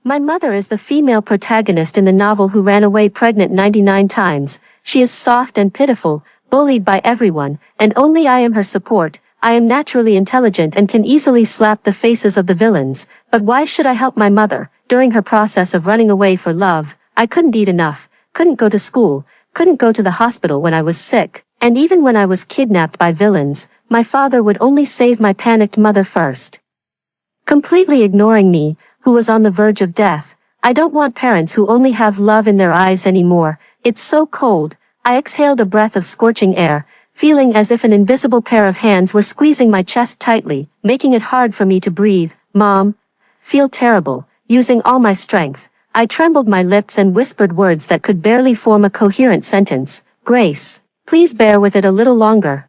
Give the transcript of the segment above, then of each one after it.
My mother is the female protagonist in the novel who ran away pregnant 99 times. She is soft and pitiful, bullied by everyone, and only I am her support. I am naturally intelligent and can easily slap the faces of the villains, but why should I help my mother? During her process of running away for love, I couldn't eat enough, couldn't go to school, couldn't go to the hospital when I was sick, and even when I was kidnapped by villains, my father would only save my panicked mother first. Completely ignoring me, who was on the verge of death. I don't want parents who only have love in their eyes anymore. It's so cold. I exhaled a breath of scorching air, feeling as if an invisible pair of hands were squeezing my chest tightly, making it hard for me to breathe. Mom. Feel terrible. Using all my strength, I trembled my lips and whispered words that could barely form a coherent sentence. Grace, please bear with it a little longer.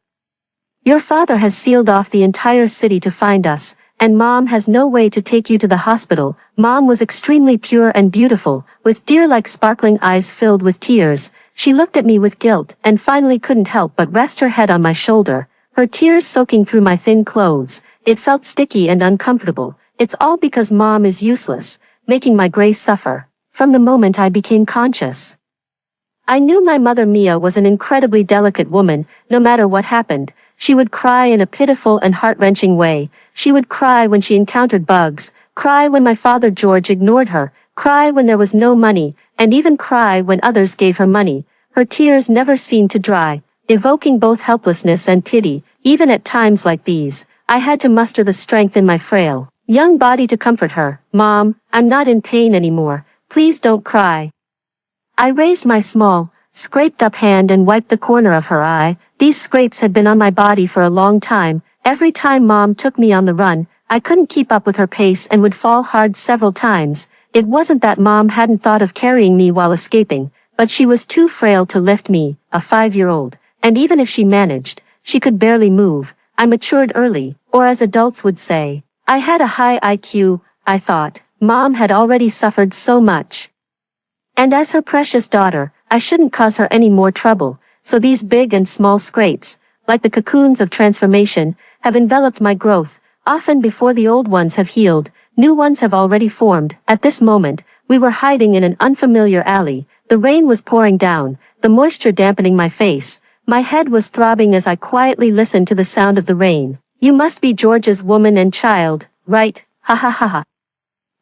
Your father has sealed off the entire city to find us, and Mom has no way to take you to the hospital. Mom was extremely pure and beautiful, with deer-like sparkling eyes filled with tears. She looked at me with guilt, and finally couldn't help but rest her head on my shoulder, her tears soaking through my thin clothes. It felt sticky and uncomfortable. It's all because Mom is useless, making my Grace suffer. From the moment I became conscious, I knew my mother Mia was an incredibly delicate woman. No matter what happened, she would cry in a pitiful and heart-wrenching way. She would cry when she encountered bugs, cry when my father George ignored her, cry when there was no money, and even cry when others gave her money. Her tears never seemed to dry, evoking both helplessness and pity. Even at times like these, I had to muster the strength in my frail, young body to comfort her. Mom, I'm not in pain anymore. Please don't cry. I raised my small, scraped-up hand and wiped the corner of her eye. These scrapes had been on my body for a long time. Every time Mom took me on the run, I couldn't keep up with her pace and would fall hard several times. It wasn't that Mom hadn't thought of carrying me while escaping, but she was too frail to lift me, a 5-year-old, and even if she managed, she could barely move. I matured early, or as adults would say, I had a high IQ. I thought, Mom had already suffered so much. And as her precious daughter, I shouldn't cause her any more trouble, so these big and small scrapes, like the cocoons of transformation, have enveloped my growth. Often before the old ones have healed, new ones have already formed. At this moment, we were hiding in an unfamiliar alley. The rain was pouring down, the moisture dampening my face. My head was throbbing as I quietly listened to the sound of the rain. You must be George's woman and child, right? Ha ha ha ha.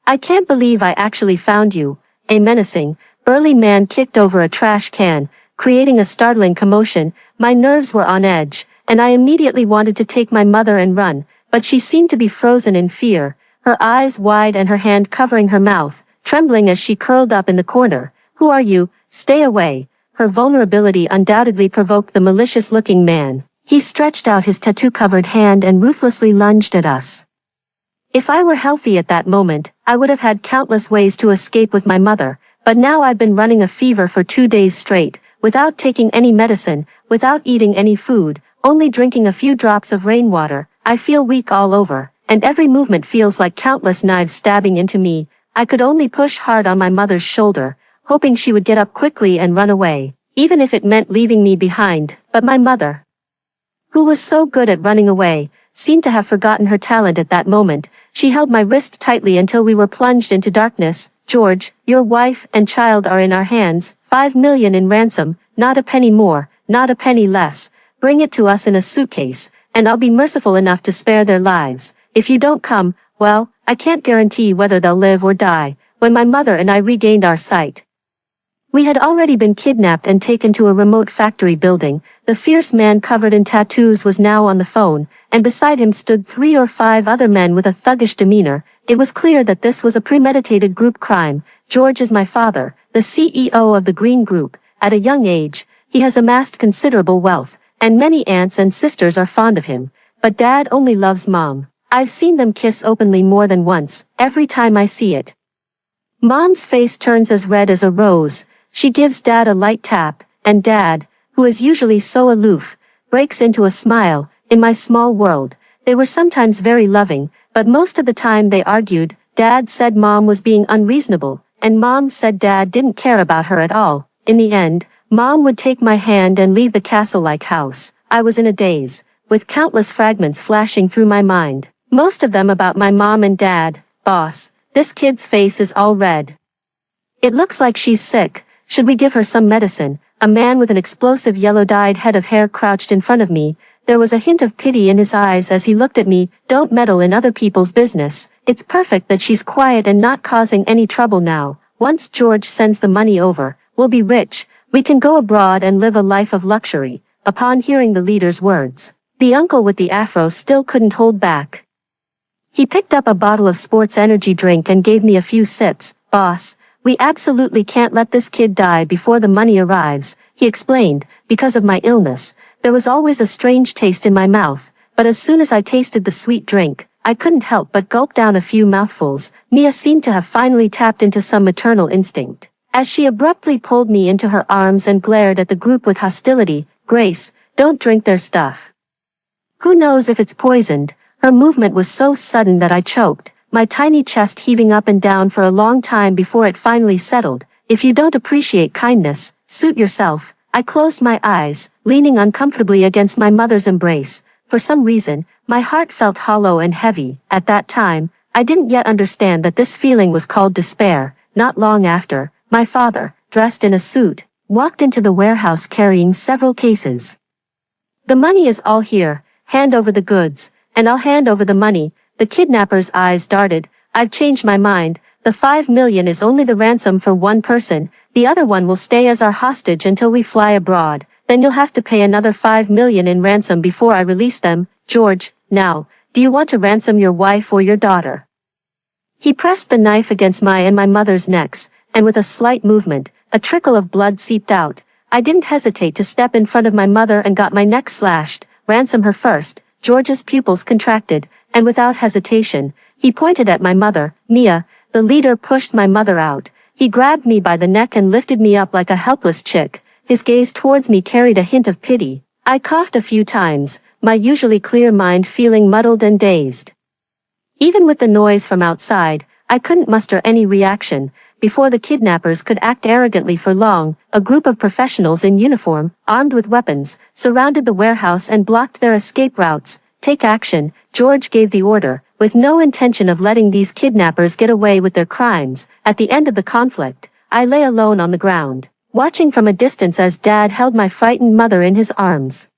I can't believe I actually found you. A menacing, burly man kicked over a trash can, creating a startling commotion. My nerves were on edge, and I immediately wanted to take my mother and run, but she seemed to be frozen in fear, her eyes wide and her hand covering her mouth, trembling as she curled up in the corner. Who are you? Stay away. Her vulnerability undoubtedly provoked the malicious-looking man. He stretched out his tattoo-covered hand and ruthlessly lunged at us. If I were healthy at that moment, I would have had countless ways to escape with my mother, but now I've been running a fever for 2 days straight, without taking any medicine, without eating any food, only drinking a few drops of rainwater. I feel weak all over, and every movement feels like countless knives stabbing into me. I could only push hard on my mother's shoulder, hoping she would get up quickly and run away, even if it meant leaving me behind. But my mother, who was so good at running away, seemed to have forgotten her talent at that moment. She held my wrist tightly until we were plunged into darkness. George, your wife and child are in our hands. 5 million in ransom, not a penny more, not a penny less. Bring it to us in a suitcase, and I'll be merciful enough to spare their lives. If you don't come, well, I can't guarantee whether they'll live or die. When my mother and I regained our sight, we had already been kidnapped and taken to a remote factory building. The fierce man covered in tattoos was now on the phone, and beside him stood 3 or 5 other men with a thuggish demeanor. It was clear that this was a premeditated group crime. George is my father, the CEO of the Green Group. At a young age, he has amassed considerable wealth, and many aunts and sisters are fond of him. But Dad only loves Mom. I've seen them kiss openly more than once. Every time I see it, Mom's face turns as red as a rose. She gives Dad a light tap, and Dad, who is usually so aloof, breaks into a smile. In my small world, they were sometimes very loving, but most of the time they argued. Dad said Mom was being unreasonable, and Mom said Dad didn't care about her at all. In the end, Mom would take my hand and leave the castle-like house. I was in a daze, with countless fragments flashing through my mind, most of them about my mom and dad. Boss, This kid's face is all red. It looks like she's sick. Should we give her some medicine? A man with an explosive yellow-dyed head of hair crouched in front of me. There was a hint of pity in his eyes as he looked at me. Don't meddle in other people's business. It's perfect that she's quiet and not causing any trouble now. Once George sends the money over, we'll be rich. We can go abroad and live a life of luxury. Upon hearing the leader's words, the uncle with the afro still couldn't hold back. He picked up a bottle of sports energy drink and gave me a few sips. Boss, we absolutely can't let this kid die before the money arrives, he explained. Because of my illness, there was always a strange taste in my mouth, but as soon as I tasted the sweet drink, I couldn't help but gulp down a few mouthfuls. Mia seemed to have finally tapped into some maternal instinct, as she abruptly pulled me into her arms and glared at the group with hostility. Grace, don't drink their stuff. Who knows if it's poisoned? Her movement was so sudden that I choked, my tiny chest heaving up and down for a long time before it finally settled. If you don't appreciate kindness, suit yourself. I closed my eyes, leaning uncomfortably against my mother's embrace. For some reason, my heart felt hollow and heavy. At that time, I didn't yet understand that this feeling was called despair. Not long after, my father, dressed in a suit, walked into the warehouse carrying several cases. The money is all here. Hand over the goods, and I'll hand over the money. The kidnapper's eyes darted. I've changed my mind. The 5 million is only the ransom for one person. The other one will stay as our hostage until we fly abroad. Then you'll have to pay another 5 million in ransom before I release them. George, now, do you want to ransom your wife or your daughter? He pressed the knife against my and my mother's necks, and with a slight movement, a trickle of blood seeped out. I didn't hesitate to step in front of my mother and got my neck slashed. Ransom her first. George's pupils contracted, and without hesitation, he pointed at my mother. Mia, the leader pushed my mother out. He grabbed me by the neck and lifted me up like a helpless chick. His gaze towards me carried a hint of pity. I coughed a few times, my usually clear mind feeling muddled and dazed. Even with the noise from outside, I couldn't muster any reaction. Before the kidnappers could act arrogantly for long, a group of professionals in uniform, armed with weapons, surrounded the warehouse and blocked their escape routes. Take action, George gave the order, with no intention of letting these kidnappers get away with their crimes. At the end of the conflict, I lay alone on the ground, watching from a distance as Dad held my frightened mother in his arms.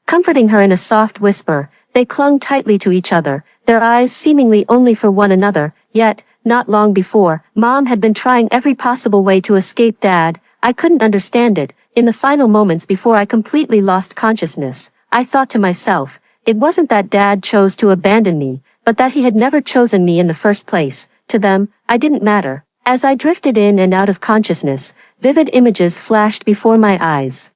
Comforting her in a soft whisper, they clung tightly to each other, their eyes seemingly only for one another. Yet, not long before, Mom had been trying every possible way to escape Dad. I couldn't understand it. In the final moments before I completely lost consciousness, I thought to myself, it wasn't that Dad chose to abandon me, but that he had never chosen me in the first place. To them, I didn't matter. As I drifted in and out of consciousness, vivid images flashed before my eyes.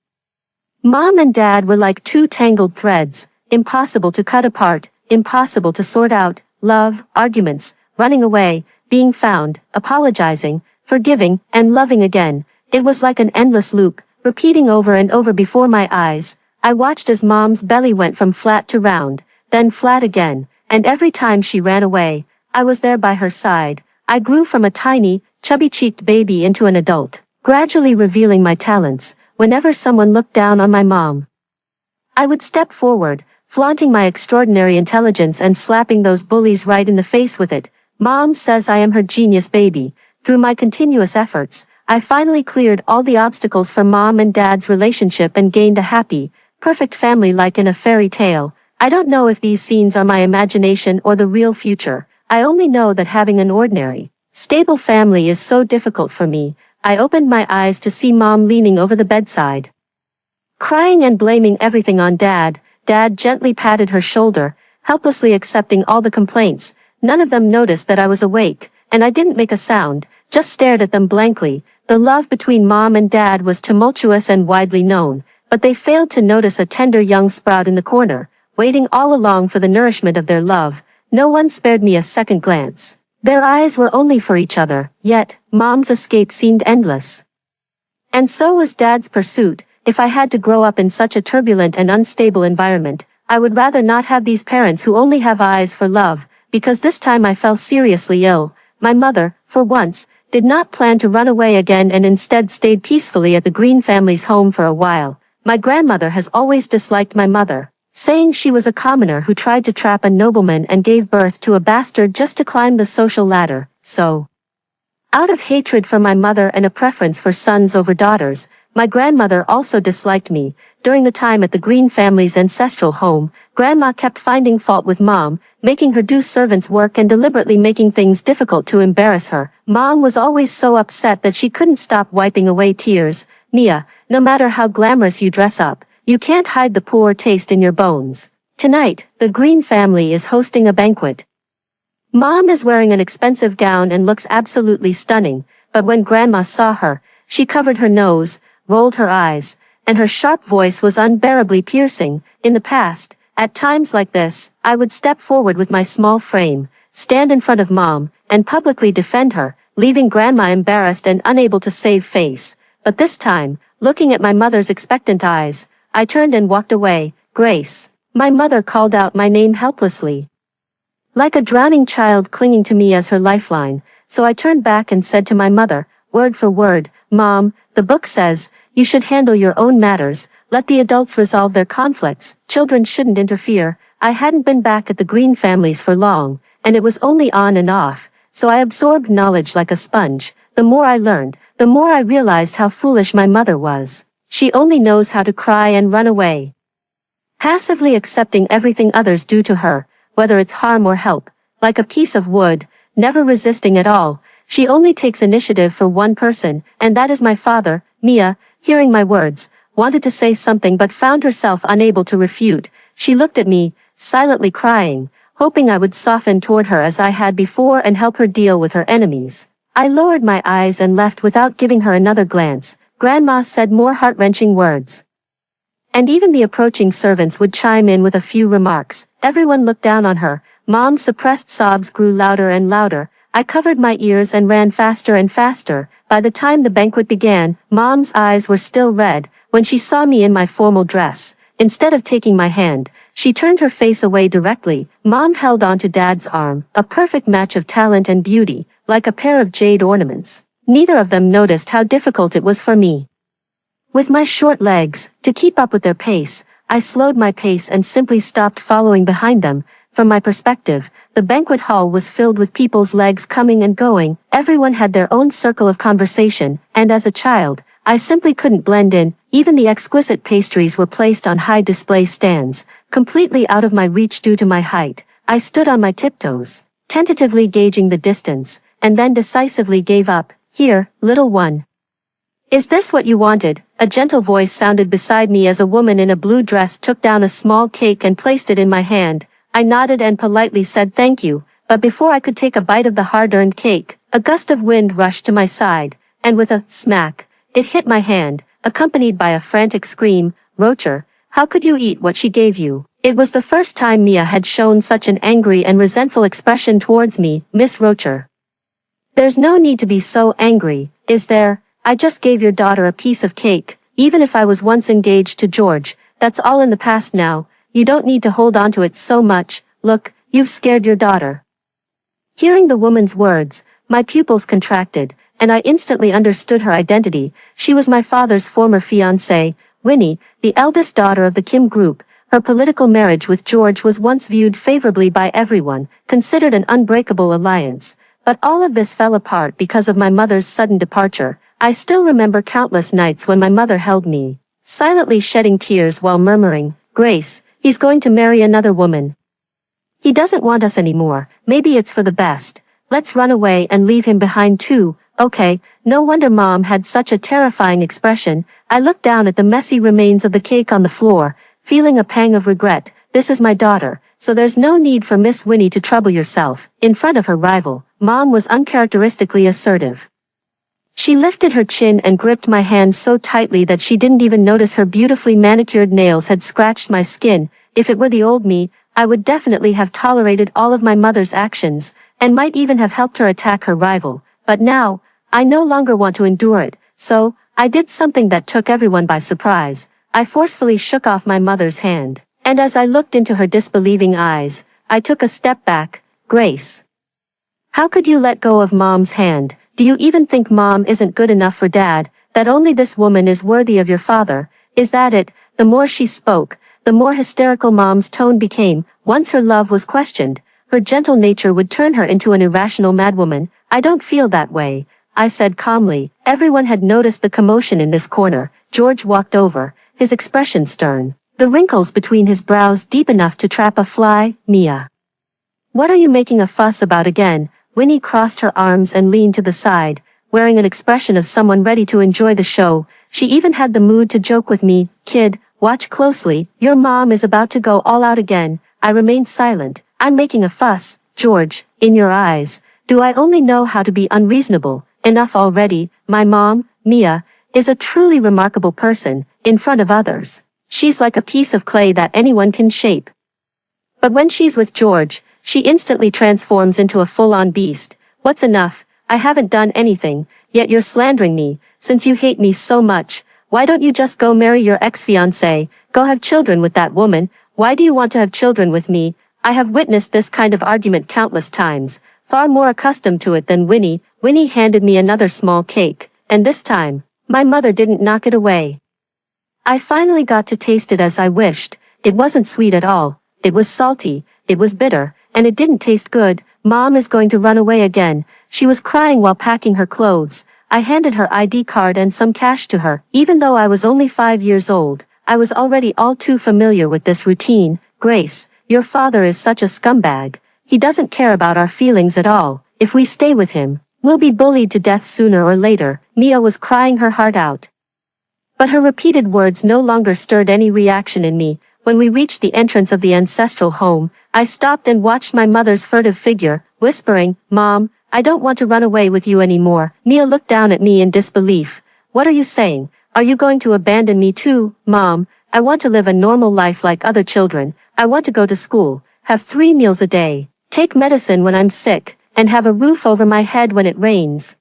Mom and Dad were like two tangled threads, impossible to cut apart, impossible to sort out. Love, arguments, running away, being found, apologizing, forgiving, and loving again. It was like an endless loop, repeating over and over before my eyes. I watched as Mom's belly went from flat to round, then flat again, and every time she ran away, I was there by her side. I grew from a tiny, chubby-cheeked baby into an adult, gradually revealing my talents. Whenever someone looked down on my mom, I would step forward, flaunting my extraordinary intelligence and slapping those bullies right in the face with it. Mom says I am her genius baby. Through my continuous efforts, I finally cleared all the obstacles for Mom and Dad's relationship and gained a happy, perfect family like in a fairy tale. I don't know if these scenes are my imagination or the real future. I only know that having an ordinary, stable family is so difficult for me. I opened my eyes to see Mom leaning over the bedside, crying and blaming everything on Dad. Dad gently patted her shoulder, helplessly accepting all the complaints. None of them noticed that I was awake, and I didn't make a sound, just stared at them blankly. The love between Mom and Dad was tumultuous and widely known, but they failed to notice a tender young sprout in the corner, waiting all along for the nourishment of their love. No one spared me a second glance. Their eyes were only for each other, yet, Mom's escape seemed endless. And so was Dad's pursuit. If I had to grow up in such a turbulent and unstable environment, I would rather not have these parents who only have eyes for love, because this time I fell seriously ill. My mother, for once, did not plan to run away again and instead stayed peacefully at the Green family's home for a while. My grandmother has always disliked my mother, saying she was a commoner who tried to trap a nobleman and gave birth to a bastard just to climb the social ladder. so. Out of hatred for my mother and a preference for sons over daughters, my grandmother also disliked me. During the time at the Green family's ancestral home, Grandma kept finding fault with Mom, making her do servants' work and deliberately making things difficult to embarrass her. Mom was always so upset that she couldn't stop wiping away tears. Mia, no matter how glamorous you dress up, you can't hide the poor taste in your bones. Tonight, the Green family is hosting a banquet. Mom is wearing an expensive gown and looks absolutely stunning, but when Grandma saw her, she covered her nose, rolled her eyes, and her sharp voice was unbearably piercing. In the past, at times like this, I would step forward with my small frame, stand in front of Mom, and publicly defend her, leaving Grandma embarrassed and unable to save face. But this time, looking at my mother's expectant eyes, I turned and walked away. Grace. My mother called out my name helplessly, like a drowning child clinging to me as her lifeline, so I turned back and said to my mother, word for word, Mom, the book says, you should handle your own matters, let the adults resolve their conflicts, children shouldn't interfere. I hadn't been back at the Green families for long, and it was only on and off, so I absorbed knowledge like a sponge. The more I learned, the more I realized how foolish my mother was. She only knows how to cry and run away, passively accepting everything others do to her, whether it's harm or help, like a piece of wood, never resisting at all. She only takes initiative for one person, and that is my father. Mia, hearing my words, wanted to say something but found herself unable to refute. She looked at me, silently crying, hoping I would soften toward her as I had before and help her deal with her enemies. I lowered my eyes and left without giving her another glance. Grandma said more heart-wrenching words, and even the approaching servants would chime in with a few remarks. Everyone looked down on her. Mom's suppressed sobs grew louder and louder. I covered my ears and ran faster and faster. By the time the banquet began, Mom's eyes were still red. When she saw me in my formal dress, instead of taking my hand, she turned her face away directly. Mom held onto Dad's arm, a perfect match of talent and beauty, like a pair of jade ornaments. Neither of them noticed how difficult it was for me. With my short legs, to keep up with their pace, I slowed my pace and simply stopped following behind them. From my perspective, the banquet hall was filled with people's legs coming and going. Everyone had their own circle of conversation, and as a child, I simply couldn't blend in. Even the exquisite pastries were placed on high display stands, completely out of my reach due to my height. I stood on my tiptoes, tentatively gauging the distance, and then decisively gave up. Here, little one. Is this what you wanted? A gentle voice sounded beside me as a woman in a blue dress took down a small cake and placed it in my hand. I nodded and politely said thank you, but before I could take a bite of the hard-earned cake, a gust of wind rushed to my side, and with a smack, it hit my hand, accompanied by a frantic scream. Rocher, how could you eat what she gave you? It was the first time Mia had shown such an angry and resentful expression towards me. Miss Rocher, there's no need to be so angry, is there? I just gave your daughter a piece of cake. Even if I was once engaged to George, that's all in the past now. You don't need to hold on to it so much. Look, you've scared your daughter. Hearing the woman's words, my pupils contracted, and I instantly understood her identity. She was my father's former fiancée, Winnie, the eldest daughter of the Kim group. Her political marriage with George was once viewed favorably by everyone, considered an unbreakable alliance. But all of this fell apart because of my mother's sudden departure. I still remember countless nights when my mother held me, silently shedding tears while murmuring, Grace, he's going to marry another woman. He doesn't want us anymore. Maybe it's for the best. Let's run away and leave him behind too. Okay, no wonder Mom had such a terrifying expression. I looked down at the messy remains of the cake on the floor, feeling a pang of regret. This is my daughter, so there's no need for Miss Winnie to trouble yourself. In front of her rival, Mom was uncharacteristically assertive. She lifted her chin and gripped my hand so tightly that she didn't even notice her beautifully manicured nails had scratched my skin. If it were the old me, I would definitely have tolerated all of my mother's actions, and might even have helped her attack her rival. But now, I no longer want to endure it, so, I did something that took everyone by surprise. I forcefully shook off my mother's hand, and as I looked into her disbelieving eyes, I took a step back. Grace, how could you let go of Mom's hand? Do you even think Mom isn't good enough for Dad, that only this woman is worthy of your father? Is that it? The more she spoke, the more hysterical Mom's tone became. Once her love was questioned, her gentle nature would turn her into an irrational madwoman. I don't feel that way, I said calmly. Everyone had noticed the commotion in this corner. George walked over, his expression stern, the wrinkles between his brows deep enough to trap a fly. Mia. What are you making a fuss about again? Winnie crossed her arms and leaned to the side, wearing an expression of someone ready to enjoy the show. She even had the mood to joke with me. Kid, watch closely, your mom is about to go all out again. I remained silent. I'm making a fuss, George, in your eyes. Do I only know how to be unreasonable? Enough already. My mom, Mia, is a truly remarkable person, in front of others. She's like a piece of clay that anyone can shape. But when she's with George, she instantly transforms into a full-on beast. What's enough? I haven't done anything, yet you're slandering me. Since you hate me so much, why don't you just go marry your ex-fiancé? Go have children with that woman. Why do you want to have children with me? I have witnessed this kind of argument countless times, far more accustomed to it than Winnie. Winnie handed me another small cake, and this time, my mother didn't knock it away. I finally got to taste it as I wished. It wasn't sweet at all. It was salty, it was bitter, and it didn't taste good. Mom is going to run away again. She was crying while packing her clothes. I handed her ID card and some cash to her. Even though I was only 5 years old, I was already all too familiar with this routine. Grace, your father is such a scumbag. He doesn't care about our feelings at all. If we stay with him, we'll be bullied to death sooner or later. Mia was crying her heart out. But her repeated words no longer stirred any reaction in me. When we reached the entrance of the ancestral home, I stopped and watched my mother's furtive figure, whispering, Mom, I don't want to run away with you anymore. Mia looked down at me in disbelief. What are you saying? Are you going to abandon me too? Mom, I want to live a normal life like other children. I want to go to school, have 3 meals a day, take medicine when I'm sick, and have a roof over my head when it rains.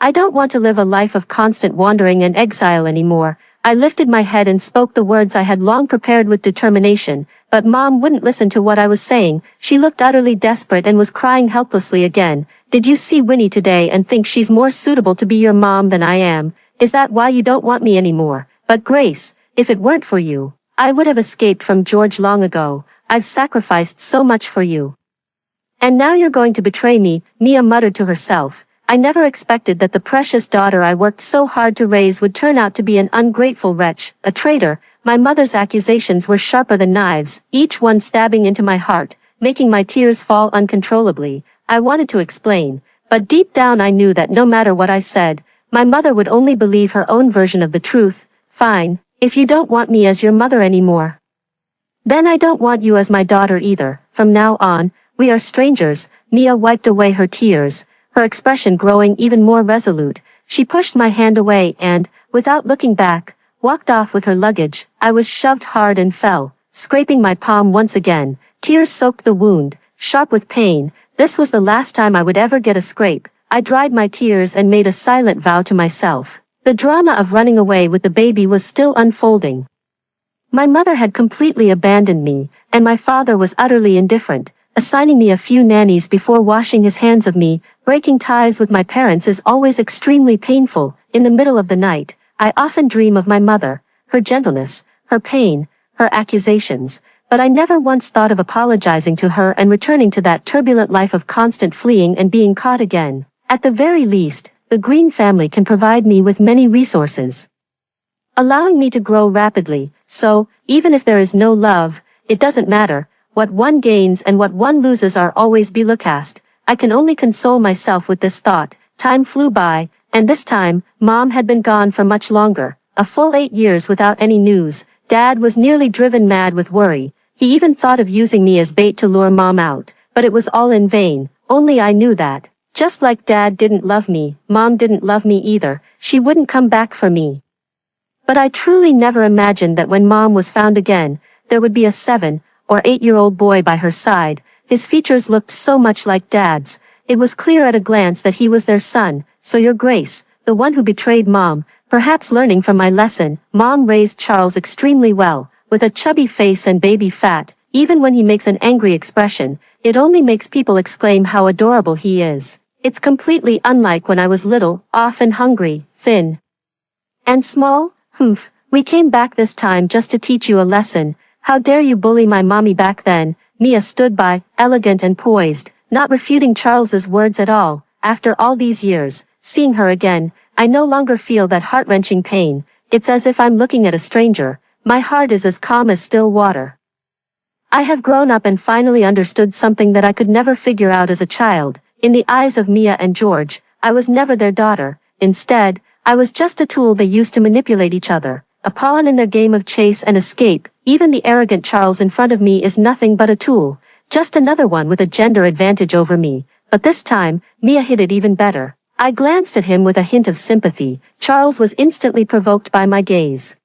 I don't want to live a life of constant wandering and exile anymore. I lifted my head and spoke the words I had long prepared with determination, but Mom wouldn't listen to what I was saying. She looked utterly desperate and was crying helplessly again. Did you see Winnie today and think she's more suitable to be your mom than I am? Is that why you don't want me anymore? But Grace, if it weren't for you, I would have escaped from George long ago. I've sacrificed so much for you. And now you're going to betray me, Mia muttered to herself. I never expected that the precious daughter I worked so hard to raise would turn out to be an ungrateful wretch, a traitor. My mother's accusations were sharper than knives, each one stabbing into my heart, making my tears fall uncontrollably. I wanted to explain, but deep down I knew that no matter what I said, my mother would only believe her own version of the truth. Fine, if you don't want me as your mother anymore, then I don't want you as my daughter either. From now on, we are strangers. Mia wiped away her tears, her expression growing even more resolute. She pushed my hand away and, without looking back, walked off with her luggage. I was shoved hard and fell, scraping my palm once again. Tears soaked the wound, sharp with pain. This was the last time I would ever get a scrape. I dried my tears and made a silent vow to myself. The drama of running away with the baby was still unfolding. My mother had completely abandoned me, and my father was utterly indifferent, assigning me a few nannies before washing his hands of me. Breaking ties with my parents is always extremely painful. In the middle of the night, I often dream of my mother, her gentleness, her pain, her accusations, but I never once thought of apologizing to her and returning to that turbulent life of constant fleeing and being caught again. At the very least, the Green family can provide me with many resources, allowing me to grow rapidly. So, even if there is no love, it doesn't matter. What one gains and what one loses are always belocast. I can only console myself with this thought. Time flew by, and this time, Mom had been gone for much longer. A full 8 years without any news. Dad was nearly driven mad with worry. He even thought of using me as bait to lure Mom out, but it was all in vain. Only I knew that, just like Dad didn't love me, Mom didn't love me either. She wouldn't come back for me. But I truly never imagined that when Mom was found again, there would be a 7 or 8-year-old boy by her side. His features looked so much like Dad's. It was clear at a glance that he was their son. So your Grace, the one who betrayed Mom, perhaps learning from my lesson. Mom raised Charles extremely well, with a chubby face and baby fat. Even when he makes an angry expression, it only makes people exclaim how adorable he is. It's completely unlike when I was little, often hungry, thin, and small. Humph, we came back this time just to teach you a lesson. How dare you bully my mommy back then? Mia stood by, elegant and poised, not refuting Charles's words at all. After all these years, seeing her again, I no longer feel that heart-wrenching pain. It's as if I'm looking at a stranger. My heart is as calm as still water. I have grown up and finally understood something that I could never figure out as a child. In the eyes of Mia and George, I was never their daughter. Instead, I was just a tool they used to manipulate each other, a pawn in their game of chase and escape. Even the arrogant Charles in front of me is nothing but a tool, just another one with a gender advantage over me. But this time, Mia hit it even better. I glanced at him with a hint of sympathy. Charles was instantly provoked by my gaze.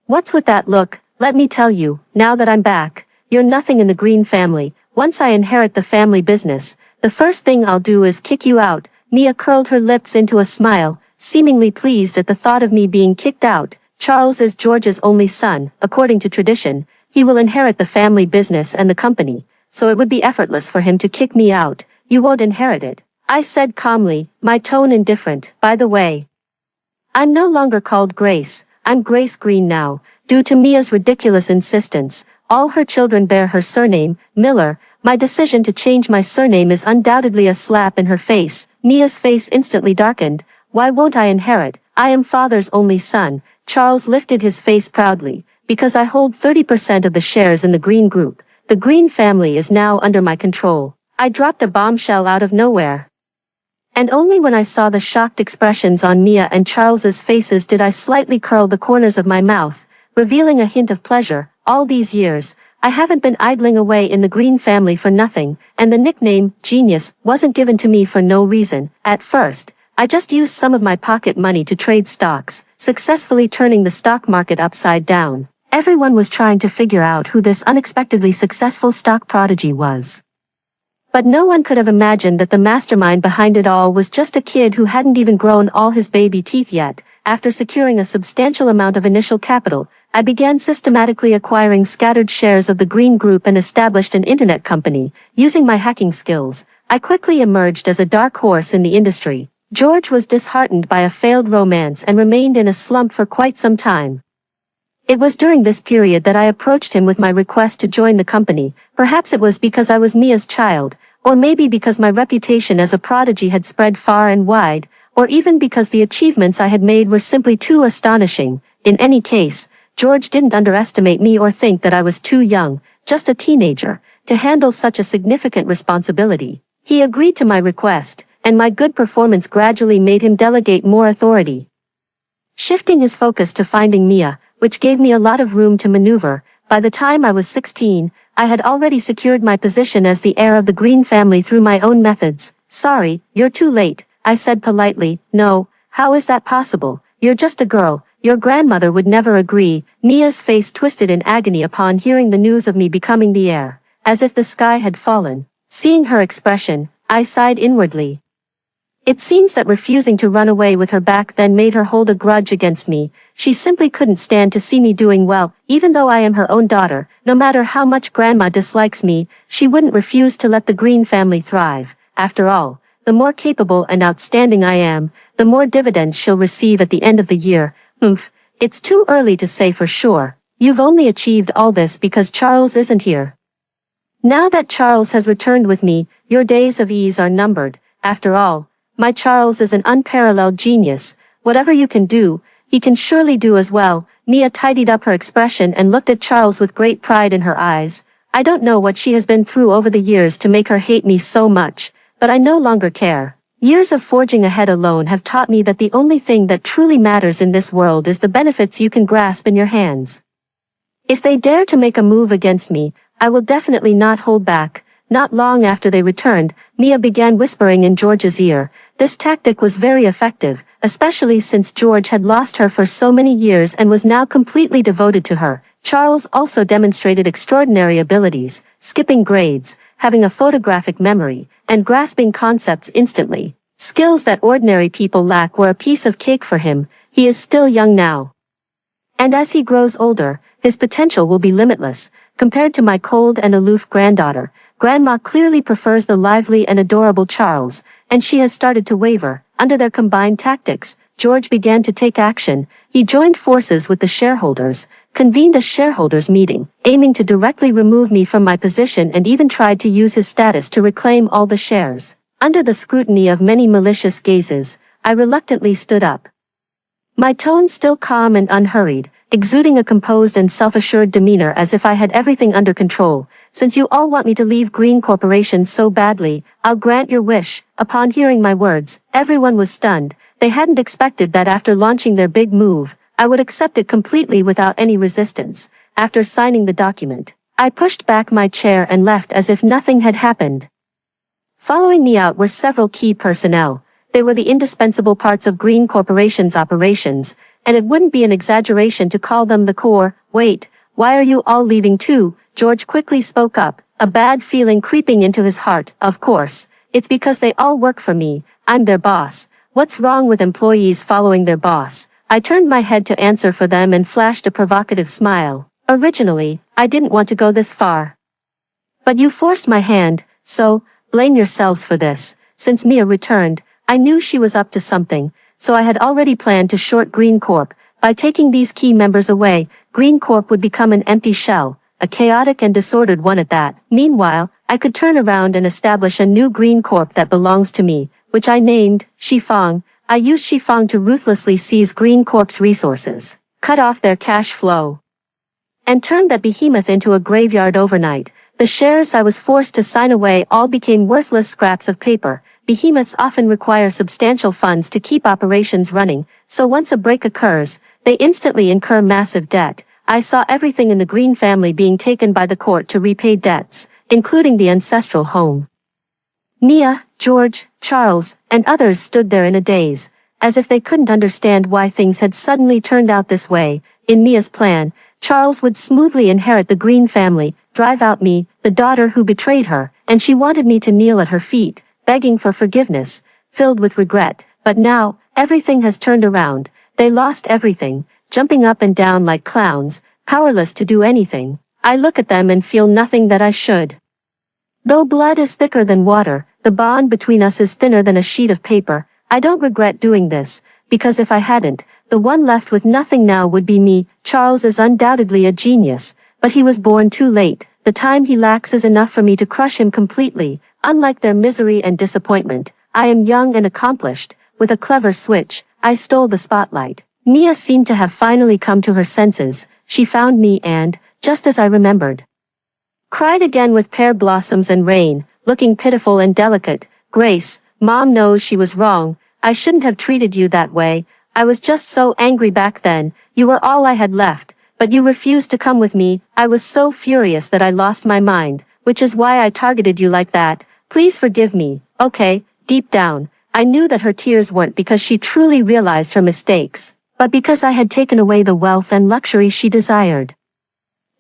"What's with that look? Let me tell you, now that I'm back, you're nothing in the Green family. Once I inherit the family business, the first thing I'll do is kick you out." Mia curled her lips into a smile, seemingly pleased at the thought of me being kicked out. Charles is George's only son. According to tradition, he will inherit the family business and the company, so it would be effortless for him to kick me out. "You won't inherit it," I said calmly, my tone indifferent. "By the way, I'm no longer called Grace. I'm Grace Green now." Due to Mia's ridiculous insistence, all her children bear her surname, Miller. My decision to change my surname is undoubtedly a slap in her face. Mia's face instantly darkened. "Why won't I inherit? I am father's only son." Charles lifted his face proudly. "Because I hold 30% of the shares in the Green Group. The Green family is now under my control." I dropped a bombshell out of nowhere. And only when I saw the shocked expressions on Mia and Charles's faces did I slightly curl the corners of my mouth, revealing a hint of pleasure. All these years, I haven't been idling away in the Green family for nothing, and the nickname, Genius, wasn't given to me for no reason. At first, I just used some of my pocket money to trade stocks, successfully turning the stock market upside down. Everyone was trying to figure out who this unexpectedly successful stock prodigy was. But no one could have imagined that the mastermind behind it all was just a kid who hadn't even grown all his baby teeth yet. After securing a substantial amount of initial capital, I began systematically acquiring scattered shares of the Green Group and established an internet company. Using my hacking skills, I quickly emerged as a dark horse in the industry. George was disheartened by a failed romance and remained in a slump for quite some time. It was during this period that I approached him with my request to join the company. Perhaps it was because I was Mia's child, or maybe because my reputation as a prodigy had spread far and wide, or even because the achievements I had made were simply too astonishing. In any case, George didn't underestimate me or think that I was too young, just a teenager, to handle such a significant responsibility. He agreed to my request, and my good performance gradually made him delegate more authority, shifting his focus to finding Mia, which gave me a lot of room to maneuver. By the time I was 16, I had already secured my position as the heir of the Green family through my own methods. "Sorry, you're too late," I said politely. "No, how is that possible? You're just a girl. Your grandmother would never agree." Mia's face twisted in agony upon hearing the news of me becoming the heir, as if the sky had fallen. Seeing her expression, I sighed inwardly. It seems that refusing to run away with her back then made her hold a grudge against me. She simply couldn't stand to see me doing well. Even though I am her own daughter, no matter how much Grandma dislikes me, she wouldn't refuse to let the Green family thrive. After all, the more capable and outstanding I am, the more dividends she'll receive at the end of the year. It's too early to say for sure. You've only achieved all this because Charles isn't here. Now that Charles has returned with me, your days of ease are numbered. After all, my Charles is an unparalleled genius. Whatever you can do, he can surely do as well." Mia tidied up her expression and looked at Charles with great pride in her eyes. I don't know what she has been through over the years to make her hate me so much, but I no longer care. Years of forging ahead alone have taught me that the only thing that truly matters in this world is the benefits you can grasp in your hands. If they dare to make a move against me, I will definitely not hold back. Not long after they returned, Mia began whispering in George's ear. This tactic was very effective, especially since George had lost her for so many years and was now completely devoted to her. Charles also demonstrated extraordinary abilities, skipping grades, having a photographic memory, and grasping concepts instantly. Skills that ordinary people lack were a piece of cake for him. He is still young now, and as he grows older, his potential will be limitless. Compared to my cold and aloof granddaughter, Grandma clearly prefers the lively and adorable Charles, and she has started to waver. Under their combined tactics, George began to take action. He joined forces with the shareholders, convened a shareholders meeting, aiming to directly remove me from my position, and even tried to use his status to reclaim all the shares. Under the scrutiny of many malicious gazes, I reluctantly stood up. My tone still calm and unhurried, exuding a composed and self-assured demeanor as if I had everything under control. Since you all want me to leave Green Corporation so badly, I'll grant your wish. Upon hearing my words, everyone was stunned. They hadn't expected that after launching their big move, I would accept it completely without any resistance. After signing the document, I pushed back my chair and left as if nothing had happened. Following me out were several key personnel. They were the indispensable parts of Green Corporation's operations, and it wouldn't be an exaggeration to call them the core. Wait, why are you all leaving too? George quickly spoke up, a bad feeling creeping into his heart. Of course, it's because they all work for me. I'm their boss. What's wrong with employees following their boss? I turned my head to answer for them and flashed a provocative smile. Originally, I didn't want to go this far. But you forced my hand, so, blame yourselves for this. Since Mia returned, I knew she was up to something, so I had already planned to short Green Corp. By taking these key members away, Green Corp would become an empty shell, a chaotic and disordered one at that. Meanwhile, I could turn around and establish a new Green Corp that belongs to me, which I named Shifang. I used Shifang to ruthlessly seize Green Corp's resources, cut off their cash flow, and turned that behemoth into a graveyard overnight. The shares I was forced to sign away all became worthless scraps of paper. Behemoths often require substantial funds to keep operations running, so once a break occurs, they instantly incur massive debt. I saw everything in the Green family being taken by the court to repay debts, including the ancestral home. Mia, George, Charles, and others stood there in a daze, as if they couldn't understand why things had suddenly turned out this way. In Mia's plan, Charles would smoothly inherit the Green family, drive out me, the daughter who betrayed her, and she wanted me to kneel at her feet, begging for forgiveness, filled with regret. But now, everything has turned around. They lost everything, jumping up and down like clowns, powerless to do anything. I look at them and feel nothing that I should. Though blood is thicker than water, the bond between us is thinner than a sheet of paper. I don't regret doing this, because if I hadn't, the one left with nothing now would be me. Charles is undoubtedly a genius, but he was born too late. The time he lacks is enough for me to crush him completely. Unlike their misery and disappointment, I am young and accomplished. With a clever switch, I stole the spotlight. Mia seemed to have finally come to her senses. She found me and, just as I remembered, cried again with pear blossoms and rain, looking pitiful and delicate. Grace, Mom knows she was wrong. I shouldn't have treated you that way. I was just so angry back then. You were all I had left, but you refused to come with me. I was so furious that I lost my mind, which is why I targeted you like that. Please forgive me. Okay, deep down, I knew that her tears weren't because she truly realized her mistakes, but because I had taken away the wealth and luxury she desired.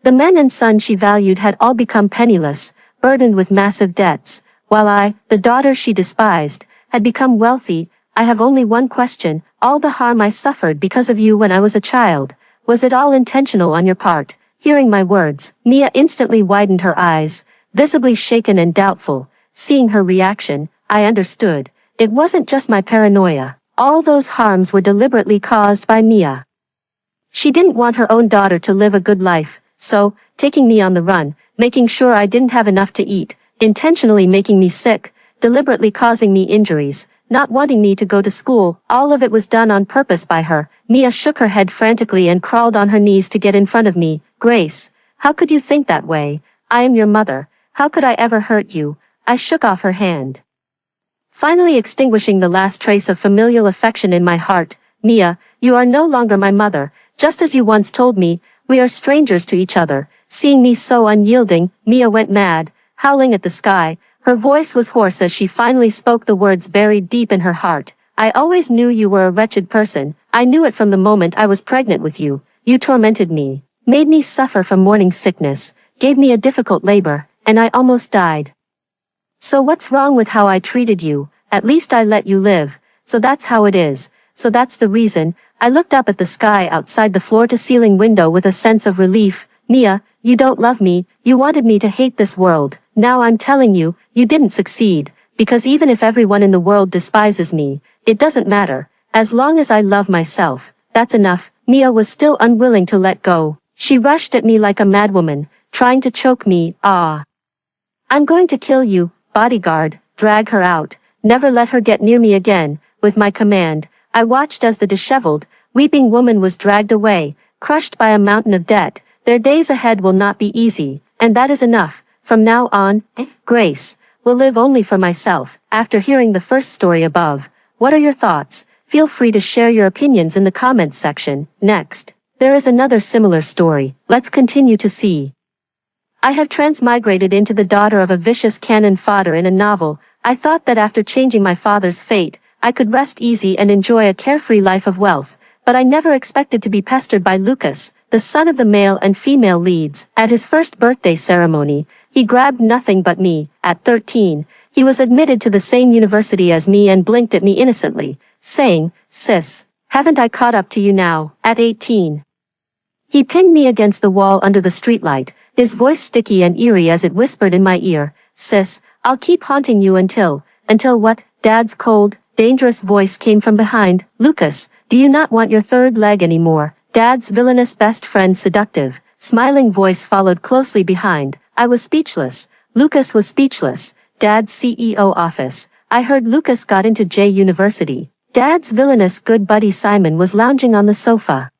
The men and son she valued had all become penniless, burdened with massive debts, while I, the daughter she despised, had become wealthy. I have only one question. All the harm I suffered because of you when I was a child, was it all intentional on your part? Hearing my words, Mia instantly widened her eyes, visibly shaken and doubtful. Seeing her reaction, I understood. It wasn't just my paranoia. All those harms were deliberately caused by Mia. She didn't want her own daughter to live a good life, so, taking me on the run, making sure I didn't have enough to eat, intentionally making me sick, deliberately causing me injuries, not wanting me to go to school, all of it was done on purpose by her. Mia shook her head frantically and crawled on her knees to get in front of me. Grace, how could you think that way? I am your mother. How could I ever hurt you? I shook off her hand, finally extinguishing the last trace of familial affection in my heart. Mia, you are no longer my mother, just as you once told me. We are strangers to each other. Seeing me so unyielding, Mia went mad, howling at the sky. Her voice was hoarse as she finally spoke the words buried deep in her heart. I always knew you were a wretched person. I knew it from the moment I was pregnant with you. You tormented me, made me suffer from morning sickness, gave me a difficult labor, and I almost died. So what's wrong with how I treated you? At least I let you live. So that's how it is. So that's the reason. I looked up at the sky outside the floor-to-ceiling window with a sense of relief. Mia, you don't love me. You wanted me to hate this world. Now I'm telling you, you didn't succeed. Because even if everyone in the world despises me, it doesn't matter. As long as I love myself, that's enough. Mia was still unwilling to let go. She rushed at me like a madwoman, trying to choke me. Ah. I'm going to kill you, bodyguard. Drag her out. Never let her get near me again. With my command, I watched as the disheveled, weeping woman was dragged away, crushed by a mountain of debt. Their days ahead will not be easy, and that is enough. From now on, Grace will live only for myself. After hearing the first story above, what are your thoughts? Feel free to share your opinions in the comments section. Next, there is another similar story. Let's continue to see. I have transmigrated into the daughter of a vicious cannon fodder in a novel. I thought that after changing my father's fate, I could rest easy and enjoy a carefree life of wealth, but I never expected to be pestered by Lucas, the son of the male and female leads. At his first birthday ceremony, he grabbed nothing but me. At 13, he was admitted to the same university as me and blinked at me innocently, saying, "Sis, haven't I caught up to you now?" At 18, he pinned me against the wall under the streetlight, his voice sticky and eerie as it whispered in my ear, "Sis, I'll keep haunting you until what?" Dad's cold, dangerous voice came from behind. "Lucas, do you not want your third leg anymore?" Dad's villainous best friend's seductive, smiling voice followed closely behind. I was speechless. Lucas was speechless. Dad's CEO office. I heard Lucas got into J University. Dad's villainous good buddy Simon was lounging on the sofa,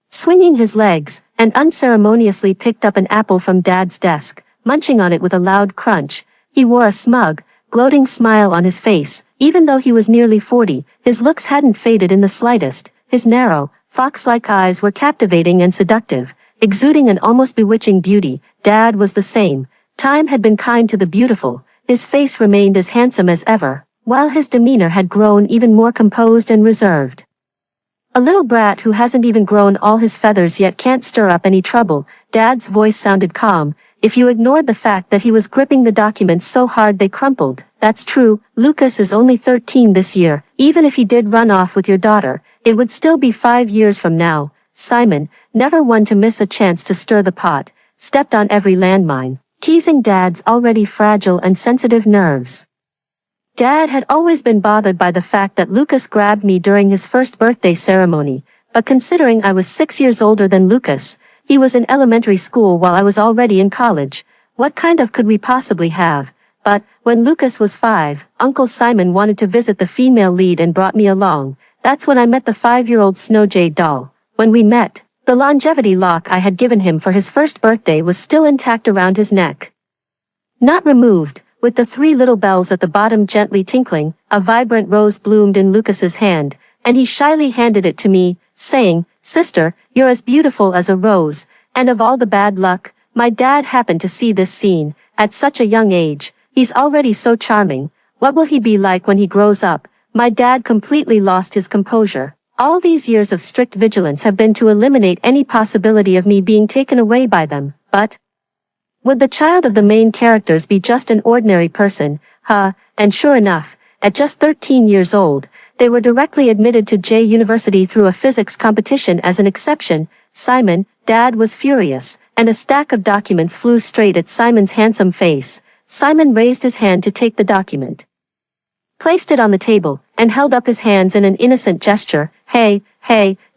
swinging his legs, and unceremoniously picked up an apple from Dad's desk, munching on it with a loud crunch. He wore a smug, gloating smile on his face. Even though he was nearly 40, his looks hadn't faded in the slightest. His narrow, fox-like eyes were captivating and seductive, exuding an almost bewitching beauty. Dad was the same. Time had been kind to the beautiful. His face remained as handsome as ever, while his demeanor had grown even more composed and reserved. A little brat who hasn't even grown all his feathers yet can't stir up any trouble. Dad's voice sounded calm, if you ignored the fact that he was gripping the documents so hard they crumpled. That's true, Lucas is only 13 this year. Even if he did run off with your daughter, it would still be 5 years from now. Simon, never one to miss a chance to stir the pot, stepped on every landmine, teasing Dad's already fragile and sensitive nerves. Dad had always been bothered by the fact that Lucas grabbed me during his first birthday ceremony, but considering I was 6 years older than Lucas, he was in elementary school while I was already in college, what kind of could we possibly have? But, when Lucas was 5, Uncle Simon wanted to visit the female lead and brought me along. That's when I met the 5-year-old Snow Jade doll. When we met, the longevity lock I had given him for his first birthday was still intact around his neck, not removed. With the 3 little bells at the bottom gently tinkling, a vibrant rose bloomed in Lucas's hand, and he shyly handed it to me, saying, "Sister, you're as beautiful as a rose." And of all the bad luck, my dad happened to see this scene. At such a young age, he's already so charming. What will he be like when he grows up? My dad completely lost his composure. All these years of strict vigilance have been to eliminate any possibility of me being taken away by them, but would the child of the main characters be just an ordinary person? And sure enough, at just 13 years old, they were directly admitted to J University through a physics competition as an exception. Simon, Dad was furious, and a stack of documents flew straight at Simon's handsome face. Simon raised his hand to take the document, placed it on the table, and held up his hands in an innocent gesture. Hey,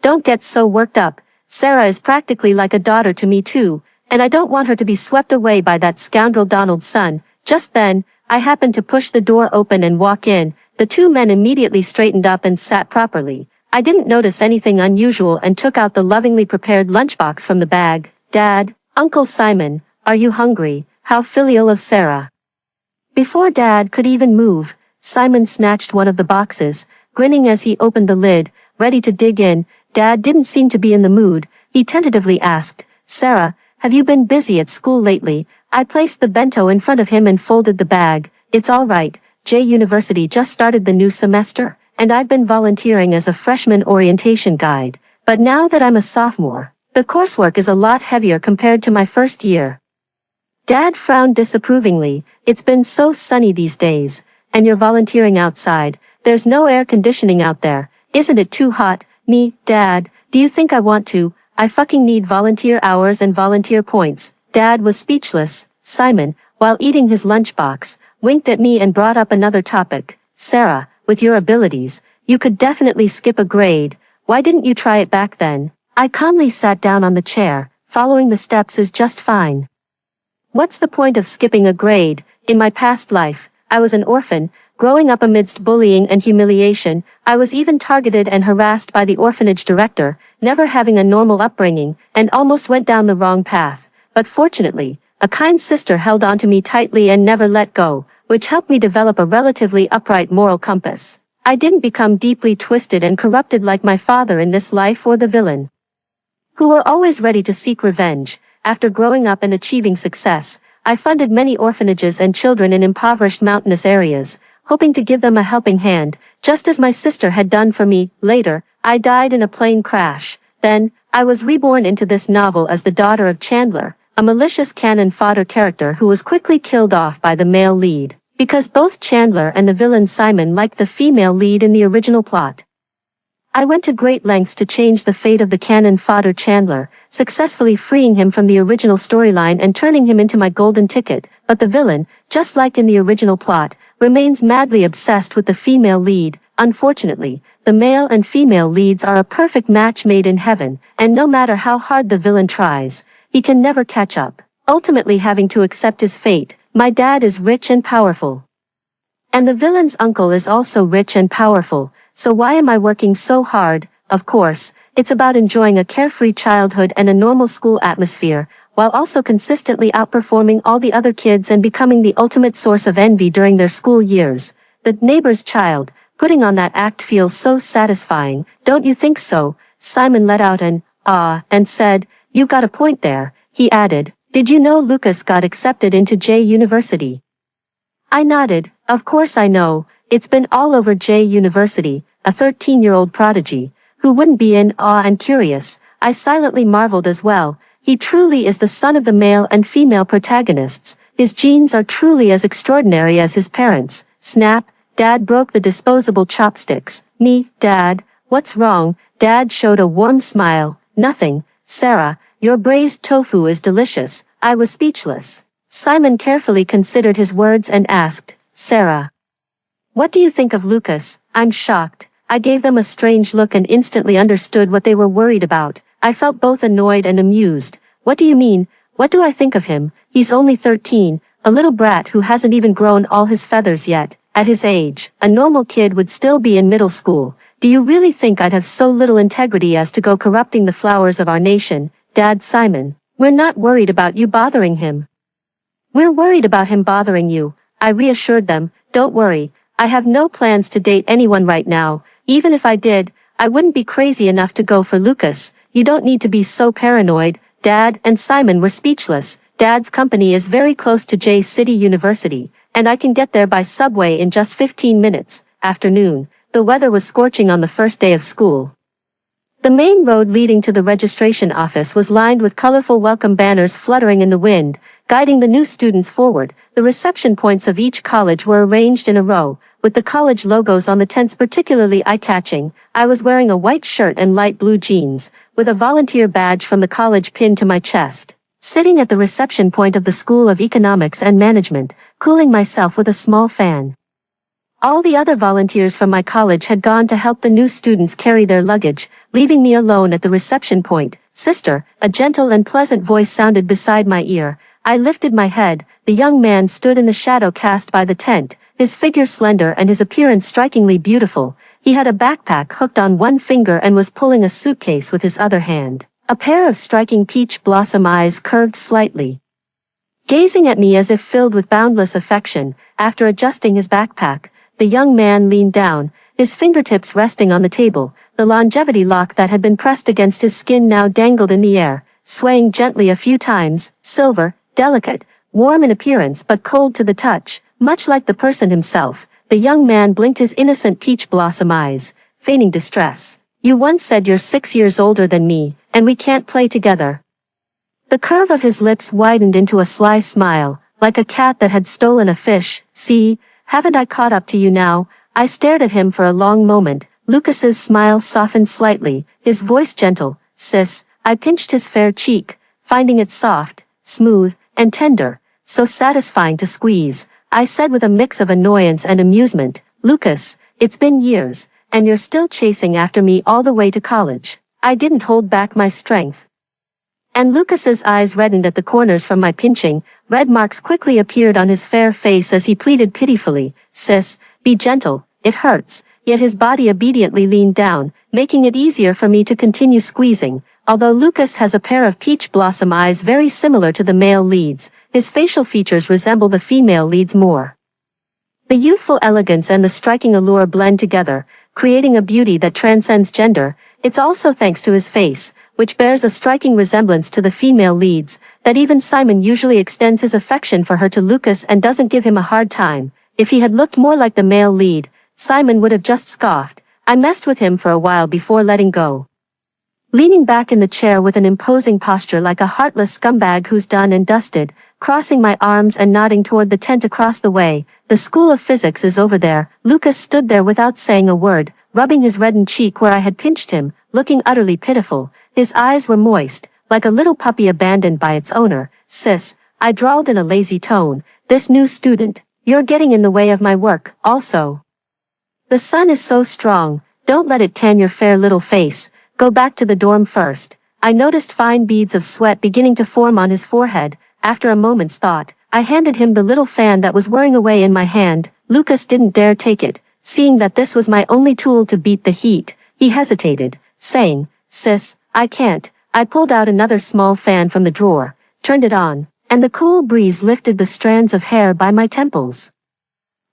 don't get so worked up. Sarah is practically like a daughter to me too. And I don't want her to be swept away by that scoundrel Donald's son. Just then, I happened to push the door open and walk in. The 2 men immediately straightened up and sat properly. I didn't notice anything unusual and took out the lovingly prepared lunchbox from the bag. "Dad, Uncle Simon, are you hungry?" How filial of Sarah. Before Dad could even move, Simon snatched one of the boxes, grinning as he opened the lid, ready to dig in. Dad didn't seem to be in the mood. He tentatively asked, "Sarah, have you been busy at school lately?" I placed the bento in front of him and folded the bag. "It's all right. J University just started the new semester, and I've been volunteering as a freshman orientation guide. But now that I'm a sophomore, the coursework is a lot heavier compared to my first year." Dad frowned disapprovingly. "It's been so sunny these days, and you're volunteering outside. There's no air conditioning out there. Isn't it too hot?" "Me, Dad, do you think I want to? I fucking need volunteer hours and volunteer points." Dad was speechless. Simon, while eating his lunchbox, winked at me and brought up another topic. "Sarah, with your abilities, You could definitely skip a grade. Why didn't you try it back then? I calmly sat down on the chair. Following the steps is just fine. What's the point of skipping a grade? In my past life, I was an orphan, growing up amidst bullying and humiliation. I was even targeted and harassed by the orphanage director, never having a normal upbringing, and almost went down the wrong path. But fortunately, a kind sister held onto me tightly and never let go, which helped me develop a relatively upright moral compass. I didn't become deeply twisted and corrupted like my father in this life or the villain, who were always ready to seek revenge. After growing up and achieving success, I funded many orphanages and children in impoverished mountainous areas, hoping to give them a helping hand, just as my sister had done for me. Later, I died in a plane crash. Then, I was reborn into this novel as the daughter of Chandler, a malicious cannon fodder character who was quickly killed off by the male lead, because both Chandler and the villain Simon liked the female lead in the original plot. I went to great lengths to change the fate of the cannon fodder Chandler, successfully freeing him from the original storyline and turning him into my golden ticket, but the villain, just like in the original plot, remains madly obsessed with the female lead. Unfortunately, the male and female leads are a perfect match made in heaven, and no matter how hard the villain tries, he can never catch up, ultimately having to accept his fate. My dad is rich and powerful, and the villain's uncle is also rich and powerful, so why am I working so hard? Of course, it's about enjoying a carefree childhood and a normal school atmosphere, while also consistently outperforming all the other kids and becoming the ultimate source of envy during their school years. The neighbor's child, putting on that act feels so satisfying, don't you think so? Simon let out an ah and said, "You got a point there," he added. "Did you know Lucas got accepted into J University?" I nodded. Of course I know, it's been all over J University, a 13-year-old prodigy. Who wouldn't be in awe and curious? I silently marveled as well. He truly is the son of the male and female protagonists. His genes are truly as extraordinary as his parents. Snap, Dad broke the disposable chopsticks. Me, Dad, what's wrong? Dad showed a warm smile. Nothing, Sarah, your braised tofu is delicious. I was speechless. Simon carefully considered his words and asked, Sarah, what do you think of Lucas? I'm shocked. I gave them a strange look and instantly understood what they were worried about. I felt both annoyed and amused. What do you mean? What do I think of him? He's only 13, a little brat who hasn't even grown all his feathers yet. At his age, a normal kid would still be in middle school. Do you really think I'd have so little integrity as to go corrupting the flowers of our nation? Dad, Simon, we're not worried about you bothering him. We're worried about him bothering you. I reassured them. Don't worry. I have no plans to date anyone right now. Even if I did, I wouldn't be crazy enough to go for Lucas. You don't need to be so paranoid. Dad and Simon were speechless. Dad's company is very close to J City University, and I can get there by subway in just 15 minutes. Afternoon. The weather was scorching on the first day of school. The main road leading to the registration office was lined with colorful welcome banners fluttering in the wind, guiding the new students forward. The reception points of each college were arranged in a row, with the college logos on the tents particularly eye-catching. I was wearing a white shirt and light blue jeans, with a volunteer badge from the college pinned to my chest. Sitting at the reception point of the School of Economics and Management, cooling myself with a small fan. All the other volunteers from my college had gone to help the new students carry their luggage, leaving me alone at the reception point. Sister, a gentle and pleasant voice sounded beside my ear. I lifted my head. The young man stood in the shadow cast by the tent, his figure slender and his appearance strikingly beautiful. He had a backpack hooked on one finger and was pulling a suitcase with his other hand. A pair of striking peach blossom eyes curved slightly, gazing at me as if filled with boundless affection. After adjusting his backpack, the young man leaned down, his fingertips resting on the table. The longevity lock that had been pressed against his skin now dangled in the air, swaying gently a few times. Silver, delicate, warm in appearance but cold to the touch, much like the person himself. The young man blinked his innocent peach blossom eyes, feigning distress. You once said you're 6 years older than me, and we can't play together. The curve of his lips widened into a sly smile, like a cat that had stolen a fish. See, haven't I caught up to you now? I stared at him for a long moment. Lucas's smile softened slightly, his voice gentle. Sis, I pinched his fair cheek, finding it soft, smooth, and tender, so satisfying to squeeze. I said with a mix of annoyance and amusement, Lucas, it's been years, and you're still chasing after me all the way to college. I didn't hold back my strength. And Lucas's eyes reddened at the corners from my pinching. Red marks quickly appeared on his fair face as he pleaded pitifully, "Sis, be gentle, it hurts." Yet his body obediently leaned down, making it easier for me to continue squeezing. Although Lucas has a pair of peach blossom eyes very similar to the male leads, his facial features resemble the female leads more. The youthful elegance and the striking allure blend together, creating a beauty that transcends gender. It's also thanks to his face, which bears a striking resemblance to the female leads, that even Simon usually extends his affection for her to Lucas and doesn't give him a hard time. If he had looked more like the male lead, Simon would have just scoffed. I messed with him for a while before letting go. Leaning back in the chair with an imposing posture like a heartless scumbag who's done and dusted, crossing my arms and nodding toward the tent across the way, "The School of Physics is over there." Lucas stood there without saying a word, rubbing his reddened cheek where I had pinched him, looking utterly pitiful. His eyes were moist, like a little puppy abandoned by its owner. "Sis," I drawled in a lazy tone, "this new student, you're getting in the way of my work, also. The sun is so strong, don't let it tan your fair little face. Go back to the dorm first." I noticed fine beads of sweat beginning to form on his forehead. After a moment's thought, I handed him the little fan that was whirring away in my hand. Lucas didn't dare take it. Seeing that this was my only tool to beat the heat, he hesitated, saying, "Sis, I can't." I pulled out another small fan from the drawer, turned it on, and the cool breeze lifted the strands of hair by my temples.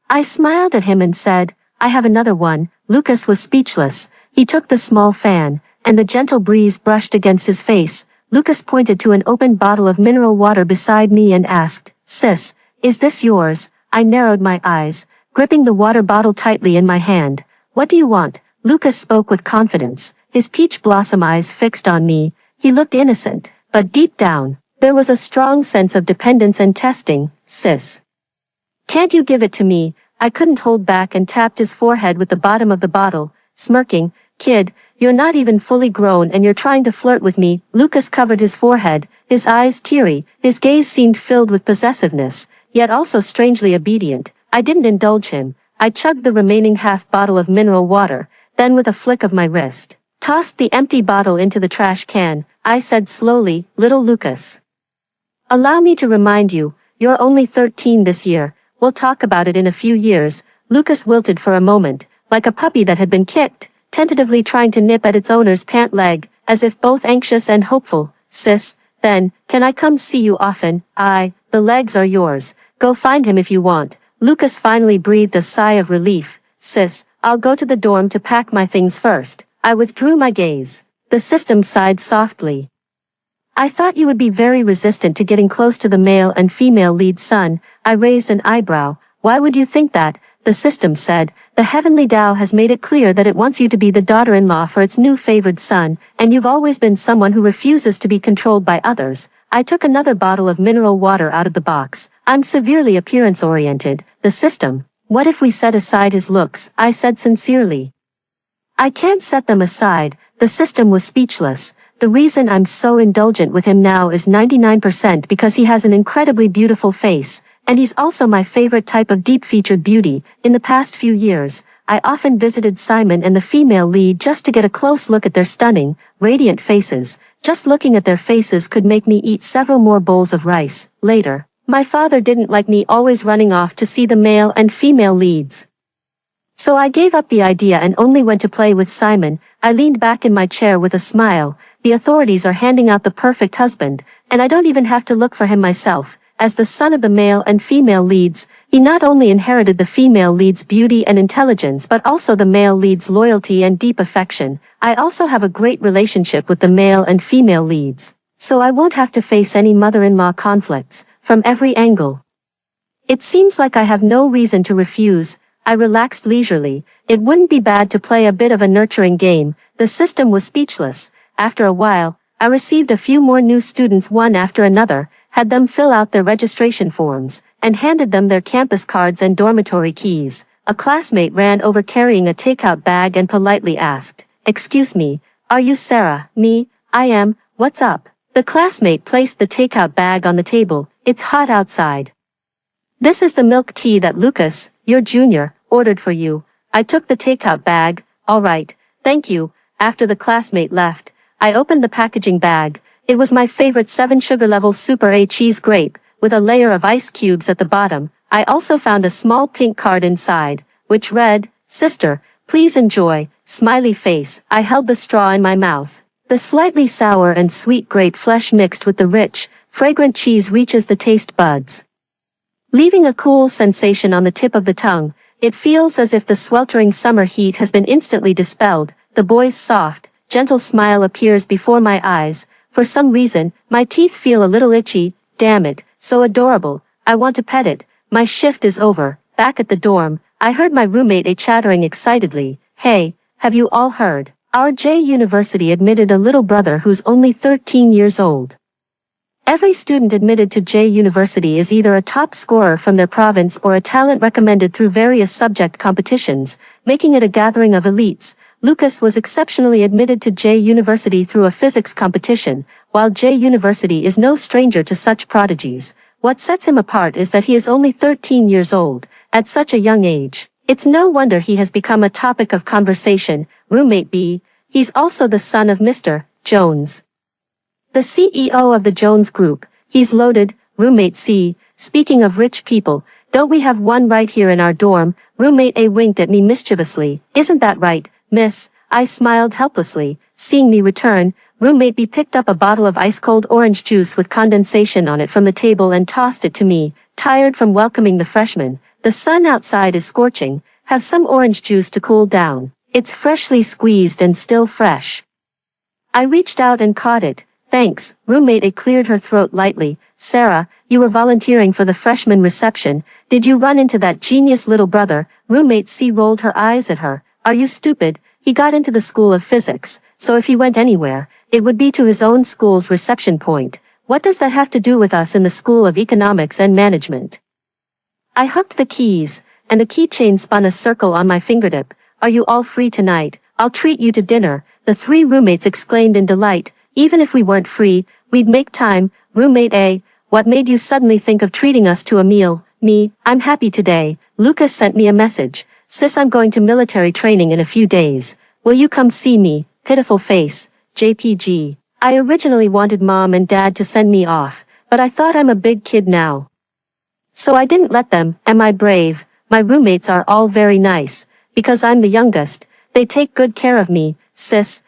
I smiled at him and said, "I have another one." Lucas was speechless. He took the small fan, and the gentle breeze brushed against his face. Lucas pointed to an open bottle of mineral water beside me and asked, "Sis, is this yours?" I narrowed my eyes, gripping the water bottle tightly in my hand. "What do you want?" Lucas spoke with confidence, his peach blossom eyes fixed on me. He looked innocent, but deep down, there was a strong sense of dependence and testing. "Sis, can't you give it to me?" I couldn't hold back and tapped his forehead with the bottom of the bottle, smirking. "Kid, you're not even fully grown and you're trying to flirt with me." Lucas covered his forehead, his eyes teary, his gaze seemed filled with possessiveness, yet also strangely obedient. I didn't indulge him. I chugged the remaining half bottle of mineral water, then with a flick of my wrist, tossed the empty bottle into the trash can. I said slowly, "Little Lucas, allow me to remind you, you're only 13 this year. We'll talk about it in a few years." Lucas wilted for a moment, like a puppy that had been kicked, tentatively trying to nip at its owner's pant leg, as if both anxious and hopeful. "Sis, then, can I come see you often?" The legs are yours. Go find him if you want." Lucas finally breathed a sigh of relief. "Sis, I'll go to the dorm to pack my things first." I withdrew my gaze. The system sighed softly. "I thought you would be very resistant to getting close to the male and female lead son." I raised an eyebrow. "Why would you think that?" The system said, "The heavenly Tao has made it clear that it wants you to be the daughter-in-law for its new favored son, and you've always been someone who refuses to be controlled by others." I took another bottle of mineral water out of the box. "I'm severely appearance-oriented." The system, "What if we set aside his looks?" I said sincerely. "I can't set them aside." The system was speechless. "The reason I'm so indulgent with him now is 99% because he has an incredibly beautiful face, and he's also my favorite type of deep-featured beauty. In the past few years, I often visited Simon and the female lead just to get a close look at their stunning, radiant faces. Just looking at their faces could make me eat several more bowls of rice. Later, my father didn't like me always running off to see the male and female leads. So I gave up the idea and only went to play with Simon. I leaned back in my chair with a smile. The authorities are handing out the perfect husband, and I don't even have to look for him myself. As the son of the male and female leads, he not only inherited the female lead's beauty and intelligence but also the male lead's loyalty and deep affection. I also have a great relationship with the male and female leads, so I won't have to face any mother-in-law conflicts, from every angle. It seems like I have no reason to refuse. I relaxed leisurely. It wouldn't be bad to play a bit of a nurturing game. The system was speechless. After a while, I received a few more new students one after another, had them fill out their registration forms, and handed them their campus cards and dormitory keys. A classmate ran over carrying a takeout bag and politely asked, "Excuse me, are you Sarah?" "Me, I am. What's up?" The classmate placed the takeout bag on the table. "It's hot outside. This is the milk tea that Lucas, your junior, ordered for you." I took the takeout bag, Alright, thank you. After the classmate left, I opened the packaging bag. It was my favorite 7 sugar level Super A cheese grape, with a layer of ice cubes at the bottom. I also found a small pink card inside, which read, "Sister, please enjoy," smiley face. I held the straw in my mouth. The slightly sour and sweet grape flesh mixed with the rich, fragrant cheese reaches the taste buds, leaving a cool sensation on the tip of the tongue. It feels as if the sweltering summer heat has been instantly dispelled. The boy's soft, gentle smile appears before my eyes. For some reason, my teeth feel a little itchy. Damn it, so adorable. I want to pet it. My shift is over. Back at the dorm, I heard my roommate A chattering excitedly. Hey, have you all heard? Our J University admitted a little brother who's only 13 years old. Every student admitted to J University is either a top scorer from their province or a talent recommended through various subject competitions, making it a gathering of elites. Lucas was exceptionally admitted to J University through a physics competition. While J University is no stranger to such prodigies, what sets him apart is that he is only 13 years old. At such a young age, it's no wonder he has become a topic of conversation. Roommate B, he's also the son of Mr. Jones, the CEO of the Jones Group. He's loaded. Roommate C, speaking of rich people, don't we have one right here in our dorm? Roommate A winked at me mischievously. Isn't that right, miss? I smiled helplessly. Seeing me return, Roommate B picked up a bottle of ice-cold orange juice with condensation on it from the table and tossed it to me. Tired from welcoming the freshmen, the sun outside is scorching. Have some orange juice to cool down. It's freshly squeezed and still fresh. I reached out and caught it. Thanks. Roommate A cleared her throat lightly. Sarah, you were volunteering for the freshman reception. Did you run into that genius little brother? Roommate C rolled her eyes at her. Are you stupid? He got into the School of Physics, so if he went anywhere, it would be to his own school's reception point. What does that have to do with us in the School of Economics and Management? I hooked the keys, and the keychain spun a circle on my fingertip. Are you all free tonight? I'll treat you to dinner. The 3 roommates exclaimed in delight. Even if we weren't free, we'd make time. Roommate A, what made you suddenly think of treating us to a meal? Me, I'm happy today. Lucas sent me a message. Sis, I'm going to military training in a few days. Will you come see me? Pitiful face. JPG. I originally wanted mom and dad to send me off, but I thought I'm a big kid now, so I didn't let them. Am I brave? My roommates are all very nice. Because I'm the youngest, they take good care of me. Sis,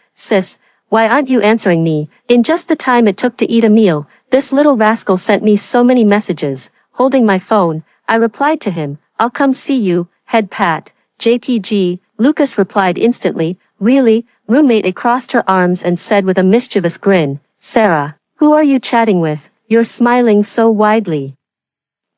why aren't you answering me? In just the time it took to eat a meal, this little rascal sent me so many messages. Holding my phone, I replied to him, I'll come see you, head pat. JPG, Lucas replied instantly. Really? Roommate A crossed her arms and said with a mischievous grin, Sarah, who are you chatting with? You're smiling so widely.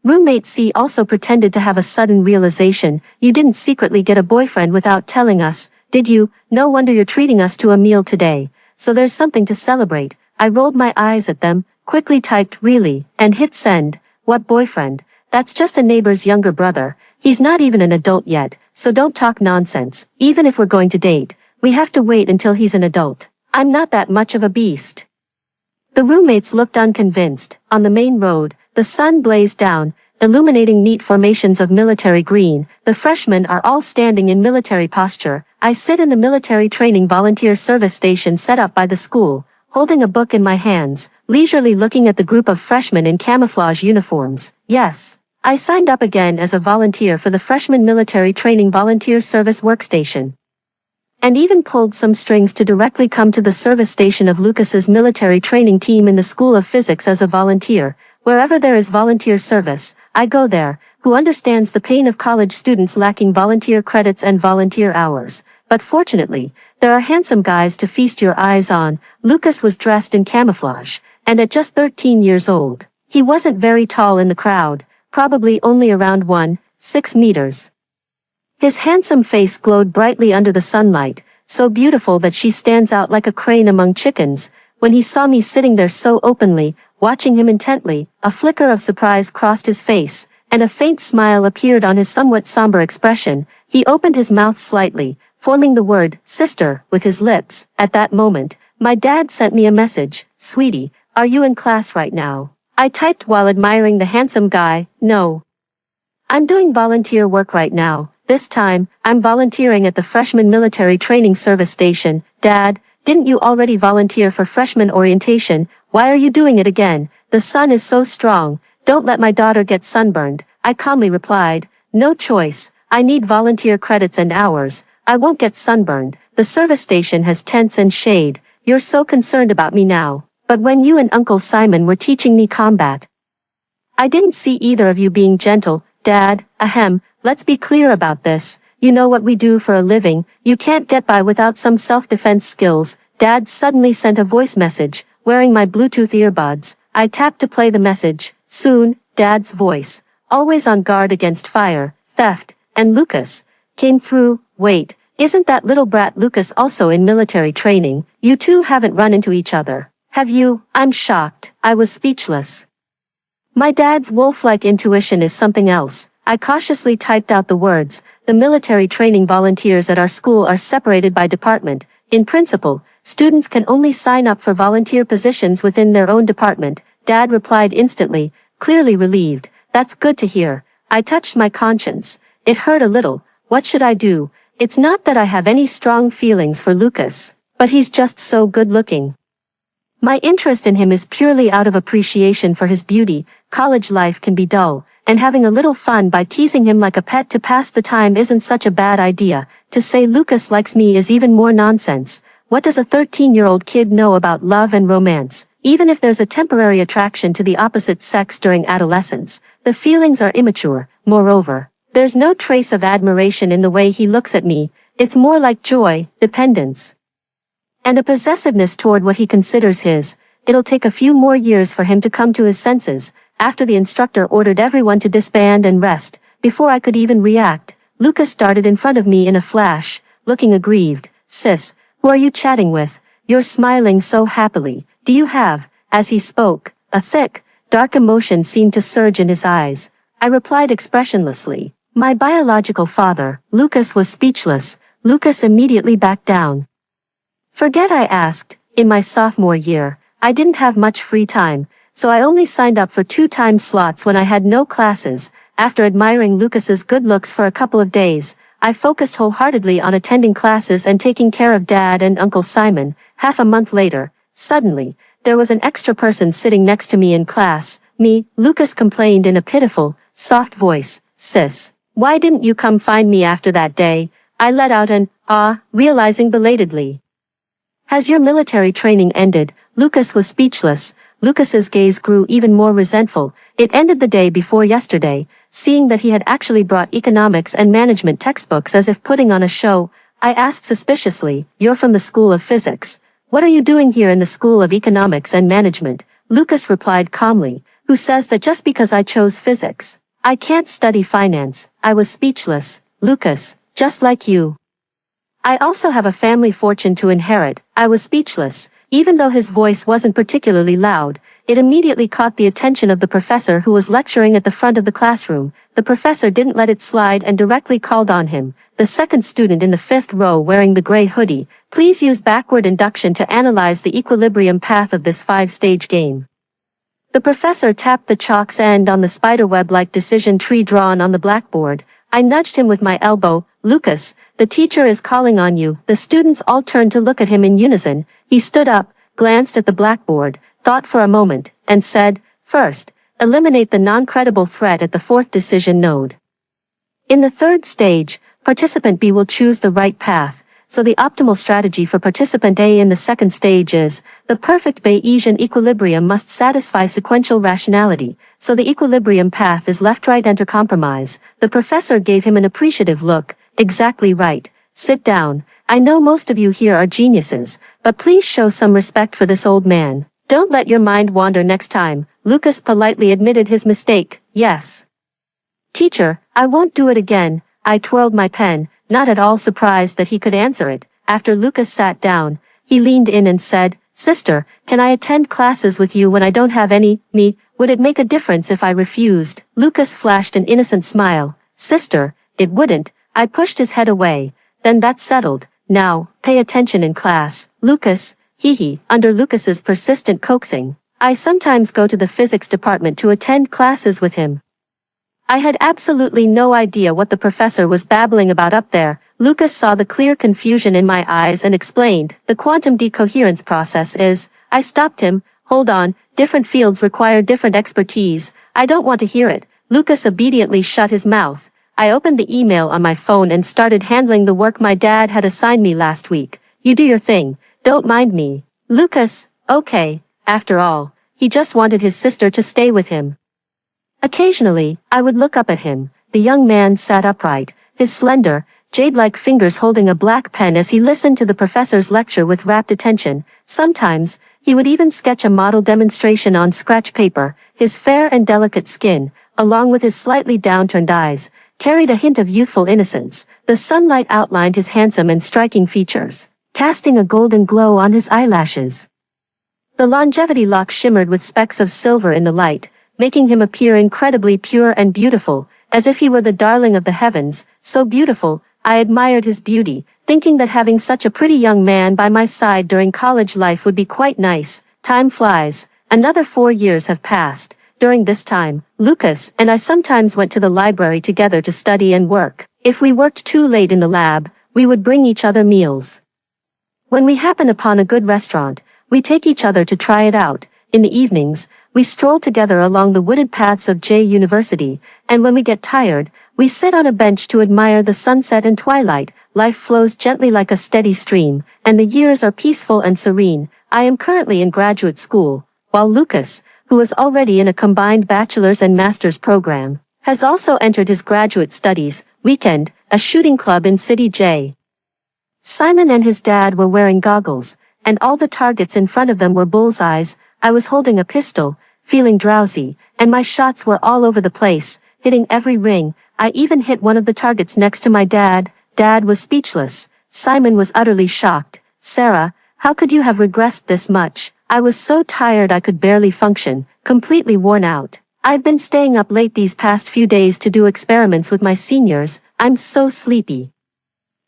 Roommate C also pretended to have a sudden realization. You didn't secretly get a boyfriend without telling us, did you? No wonder you're treating us to a meal today. So there's something to celebrate. I rolled my eyes at them, quickly typed really, and hit send. What boyfriend? That's just a neighbor's younger brother. He's not even an adult yet, so don't talk nonsense. Even if we're going to date, we have to wait until he's an adult. I'm not that much of a beast. The roommates looked unconvinced. On the main road, the sun blazed down, illuminating neat formations of military green. The freshmen are all standing in military posture. I sit in the military training volunteer service station set up by the school, holding a book in my hands, leisurely looking at the group of freshmen in camouflage uniforms. Yes, I signed up again as a volunteer for the freshman military training volunteer service workstation, and even pulled some strings to directly come to the service station of Lucas's military training team in the School of Physics as a volunteer. Wherever there is volunteer service, I go there. Who understands the pain of college students lacking volunteer credits and volunteer hours? But fortunately, there are handsome guys to feast your eyes on. Lucas was dressed in camouflage, and at just 13 years old, he wasn't very tall in the crowd, probably only around 1.6 meters. His handsome face glowed brightly under the sunlight, so beautiful that she stands out like a crane among chickens. When he saw me sitting there so openly, watching him intently, a flicker of surprise crossed his face, and a faint smile appeared on his somewhat somber expression. He opened his mouth slightly, forming the word, sister, with his lips. At that moment, my dad sent me a message. Sweetie, are you in class right now? I typed while admiring the handsome guy. No. I'm doing volunteer work right now. This time, I'm volunteering at the freshman military training service station. Dad, didn't you already volunteer for freshman orientation? Why are you doing it again? The sun is so strong. Don't let my daughter get sunburned. I calmly replied. No choice. I need volunteer credits and hours. I won't get sunburned. The service station has tents and shade. You're so concerned about me now. But when you and Uncle Simon were teaching me combat, I didn't see either of you being gentle. Dad, ahem, let's be clear about this. You know what we do for a living. You can't get by without some self-defense skills. Dad suddenly sent a voice message, wearing my Bluetooth earbuds. I tapped to play the message. Soon, Dad's voice, always on guard against fire, theft, and Lucas, came through. Wait, isn't that little brat Lucas also in military training? You two haven't run into each other, have you? I'm shocked. I was speechless. My dad's wolf-like intuition is something else. I cautiously typed out the words. The military training volunteers at our school are separated by department. In principle, students can only sign up for volunteer positions within their own department. Dad replied instantly, clearly relieved. That's good to hear. I touched my conscience. It hurt a little. What should I do? It's not that I have any strong feelings for Lucas, but he's just so good-looking. My interest in him is purely out of appreciation for his beauty. College life can be dull, and having a little fun by teasing him like a pet to pass the time isn't such a bad idea. To say Lucas likes me is even more nonsense. What does a 13-year-old kid know about love and romance? Even if there's a temporary attraction to the opposite sex during adolescence, the feelings are immature. Moreover, there's no trace of admiration in the way he looks at me. It's more like joy, dependence, and a possessiveness toward what he considers his. It'll take a few more years for him to come to his senses. After the instructor ordered everyone to disband and rest, before I could even react, Lucas darted in front of me in a flash, looking aggrieved. Sis, who are you chatting with? You're smiling so happily. Do you have, as he spoke, a thick, dark emotion seemed to surge in his eyes. I replied expressionlessly. My biological father. Lucas was speechless. Lucas immediately backed down. Forget I asked. In my sophomore year, I didn't have much free time, so I only signed up for 2 time slots when I had no classes. After admiring Lucas's good looks for a couple of days, I focused wholeheartedly on attending classes and taking care of Dad and Uncle Simon. Half a month later, suddenly, there was an extra person sitting next to me in class. Me, Lucas complained in a pitiful, soft voice. Sis, why didn't you come find me after that day? I let out an, realizing belatedly. Has your military training ended? Lucas was speechless. Lucas's gaze grew even more resentful. It ended the day before yesterday. Seeing that he had actually brought economics and management textbooks as if putting on a show, I asked suspiciously, You're from the School of Physics. What are you doing here in the School of Economics and Management? Lucas replied calmly. Who says that just because I chose physics, I can't study finance? I was speechless. Lucas, just like you, I also have a family fortune to inherit. I was speechless. Even though his voice wasn't particularly loud, it immediately caught the attention of the professor who was lecturing at the front of the classroom. The professor didn't let it slide and directly called on him. The second student in the 5th row wearing the gray hoodie, please use backward induction to analyze the equilibrium path of this 5-stage game. The professor tapped the chalk's end on the spiderweb-like decision tree drawn on the blackboard. I nudged him with my elbow. Lucas, the teacher is calling on you. The students all turned to look at him in unison. He stood up, glanced at the blackboard, thought for a moment, and said, First, eliminate the non-credible threat at the 4th decision node. In the 3rd stage, participant B will choose the right path, so the optimal strategy for participant A in the 2nd stage is, the perfect Bayesian equilibrium must satisfy sequential rationality, so the equilibrium path is left-right enter compromise. The professor gave him an appreciative look. Exactly right. Sit down. I know most of you here are geniuses, but please show some respect for this old man. Don't let your mind wander next time. Lucas politely admitted his mistake. Yes, teacher, I won't do it again. I twirled my pen, not at all surprised that he could answer it. After Lucas sat down, he leaned in and said, Sister, can I attend classes with you when I don't have any? Would it make a difference if I refused? Lucas flashed an innocent smile. Sister, it wouldn't. I pushed his head away. Then that's settled. Now, pay attention in class. Lucas, under Lucas's persistent coaxing, I sometimes go to the physics department to attend classes with him. I had absolutely no idea what the professor was babbling about up there. Lucas saw the clear confusion in my eyes and explained, the quantum decoherence process is. I stopped him. Hold on, different fields require different expertise. I don't want to hear it. Lucas obediently shut his mouth. I opened the email on my phone and started handling the work my dad had assigned me last week. You do your thing. Don't mind me. Lucas, okay. After all, he just wanted his sister to stay with him. Occasionally, I would look up at him. The young man sat upright, his slender, jade-like fingers holding a black pen as he listened to the professor's lecture with rapt attention. Sometimes, he would even sketch a model demonstration on scratch paper. His fair and delicate skin, along with his slightly downturned eyes, carried a hint of youthful innocence. The sunlight outlined his handsome and striking features, casting a golden glow on his eyelashes. The longevity lock shimmered with specks of silver in the light, making him appear incredibly pure and beautiful, as if he were the darling of the heavens. So beautiful, I admired his beauty, thinking that having such a pretty young man by my side during college life would be quite nice. Time flies. Another 4 years have passed. During this time, Lucas and I sometimes went to the library together to study and work. If we worked too late in the lab, we would bring each other meals. When we happen upon a good restaurant, we take each other to try it out. In the evenings, we stroll together along the wooded paths of J University, and when we get tired, we sit on a bench to admire the sunset and twilight. Life flows gently like a steady stream, and the years are peaceful and serene. I am currently in graduate school, while Lucas, who is already in a combined bachelor's and master's program, has also entered his graduate studies. Weekend, a shooting club in City J. Simon and his dad were wearing goggles, and all the targets in front of them were bullseyes. I was holding a pistol, feeling drowsy, and my shots were all over the place, hitting every ring. I even hit one of the targets next to my dad. Dad was speechless. Simon was utterly shocked. Sarah, how could you have regressed this much? I was so tired I could barely function, completely worn out. I've been staying up late these past few days to do experiments with my seniors. I'm so sleepy.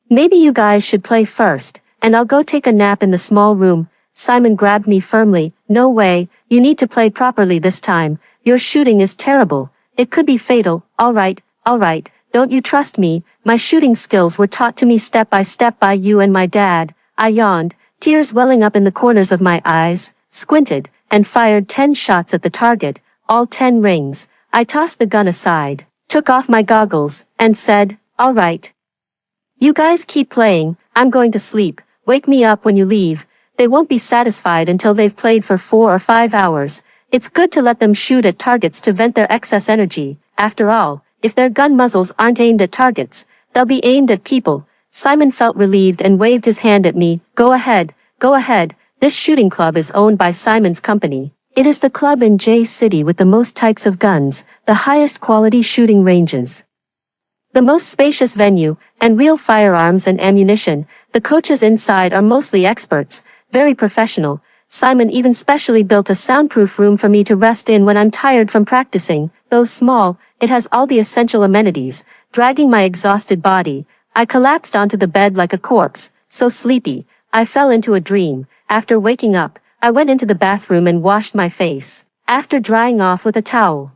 Maybe you guys should play first, and I'll go take a nap in the small room. Simon grabbed me firmly. No way, you need to play properly this time. Your shooting is terrible. It could be fatal. All right, don't you trust me? My shooting skills were taught to me step by step by you and my dad. I yawned, tears welling up in the corners of my eyes, squinted, and fired 10 shots at the target, all 10 rings. I tossed the gun aside, took off my goggles, and said, all right. You guys keep playing. I'm going to sleep. Wake me up when you leave. They won't be satisfied until they've played for 4 or 5 hours. It's good to let them shoot at targets to vent their excess energy. After all, if their gun muzzles aren't aimed at targets, they'll be aimed at people. Simon felt relieved and waved his hand at me. Go ahead. This shooting club is owned by Simon's company. It is the club in J City with the most types of guns, the highest quality shooting ranges, the most spacious venue, and real firearms and ammunition. The coaches inside are mostly experts, very professional. Simon even specially built a soundproof room for me to rest in when I'm tired from practicing. Though small, it has all the essential amenities. Dragging my exhausted body, I collapsed onto the bed like a corpse, so sleepy, I fell into a dream. After waking up, I went into the bathroom and washed my face, after drying off with a towel.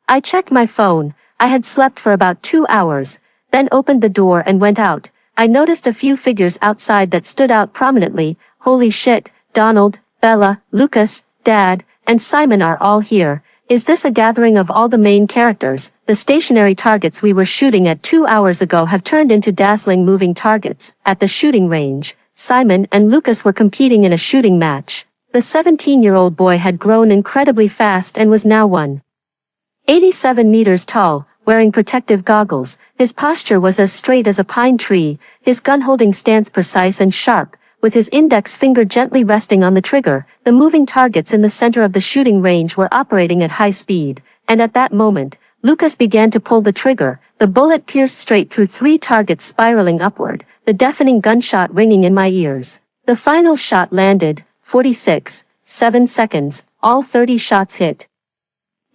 I checked my phone. I had slept for about 2 hours, then opened the door and went out. I noticed a few figures outside that stood out prominently. Holy shit, Donald, Bella, Lucas, Dad, and Simon are all here. Is this a gathering of all the main characters? The stationary targets we were shooting at 2 hours ago have turned into dazzling moving targets. At the shooting range, Simon and Lucas were competing in a shooting match. The 17-year-old boy had grown incredibly fast and was now 187 meters tall, wearing protective goggles. His posture was as straight as a pine tree, his gun-holding stance precise and sharp, with his index finger gently resting on the trigger. The moving targets in the center of the shooting range were operating at high speed, and at that moment, Lucas began to pull the trigger. The bullet pierced straight through 3 targets spiraling upward, the deafening gunshot ringing in my ears. The final shot landed, 7 seconds, all 30 shots hit.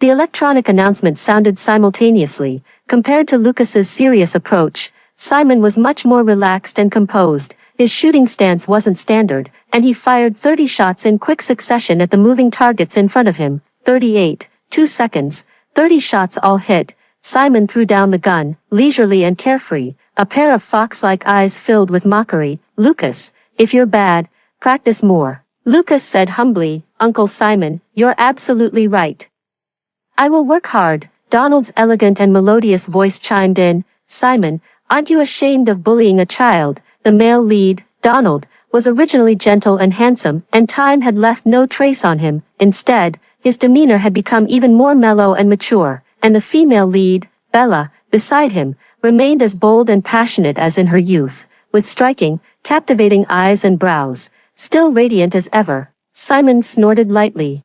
The electronic announcement sounded simultaneously. Compared to Lucas's serious approach, Simon was much more relaxed and composed. His shooting stance wasn't standard, and he fired 30 shots in quick succession at the moving targets in front of him. 2 seconds, 30 shots all hit. Simon threw down the gun, leisurely and carefree, a pair of fox-like eyes filled with mockery. "Lucas, if you're bad, practice more." Lucas said humbly, "Uncle Simon, you're absolutely right. I will work hard." Donald's elegant and melodious voice chimed in, "Simon, aren't you ashamed of bullying a child?" The male lead, Donald, was originally gentle and handsome, and time had left no trace on him. Instead, his demeanor had become even more mellow and mature, and the female lead, Bella, beside him, remained as bold and passionate as in her youth, with striking, captivating eyes and brows, still radiant as ever. Simon snorted lightly.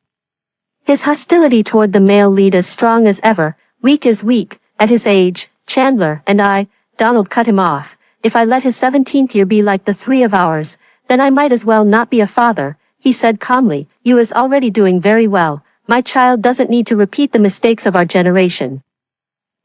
His hostility toward the male lead as strong as ever. "Weak is weak, at his age, Chandler, and I," Donald cut him off. "If I let his 17th year be like the three of ours, then I might as well not be a father," he said calmly. "You is already doing very well. My child doesn't need to repeat the mistakes of our generation."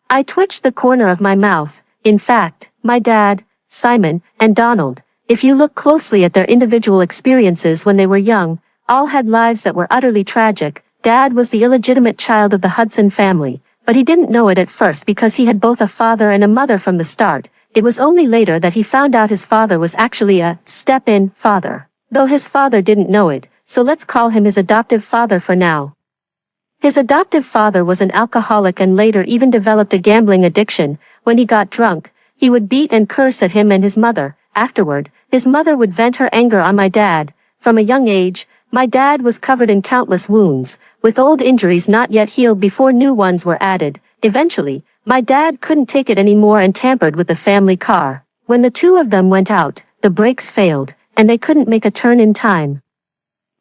I twitched the corner of my mouth. In fact, my dad, Simon, and Donald, if you look closely at their individual experiences when they were young, all had lives that were utterly tragic. Dad was the illegitimate child of the Hudson family, but he didn't know it at first because he had both a father and a mother from the start. It was only later that he found out his father was actually a step-in father, though his father didn't know it, so let's call him his adoptive father for now. His adoptive father was an alcoholic and later even developed a gambling addiction. When he got drunk, he would beat and curse at him and his mother. Afterward, his mother would vent her anger on my dad. From a young age, my dad was covered in countless wounds, with old injuries not yet healed before new ones were added. Eventually, my dad couldn't take it anymore and tampered with the family car. When the two of them went out, the brakes failed, and they couldn't make a turn in time,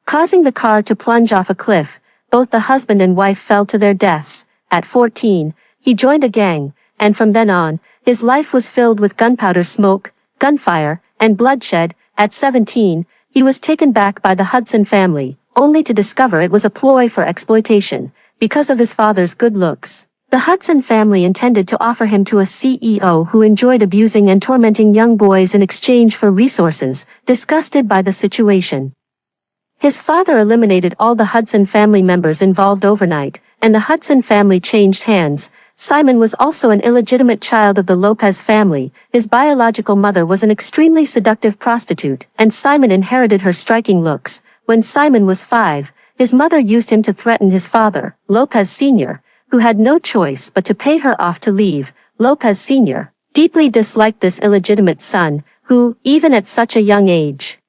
causing the car to plunge off a cliff. Both the husband and wife fell to their deaths. At 14, he joined a gang, and from then on, his life was filled with gunpowder smoke, gunfire, and bloodshed. At 17, he was taken back by the Hudson family, only to discover it was a ploy for exploitation, because of his father's good looks. The Hudson family intended to offer him to a CEO who enjoyed abusing and tormenting young boys in exchange for resources. Disgusted by the situation, his father eliminated all the Hudson family members involved overnight, and the Hudson family changed hands. Simon was also an illegitimate child of the Lopez family. His biological mother was an extremely seductive prostitute, and Simon inherited her striking looks. When Simon was 5, his mother used him to threaten his father, Lopez Sr., who had no choice but to pay her off to leave. Lopez Sr. deeply disliked this illegitimate son, who, even at such a young age,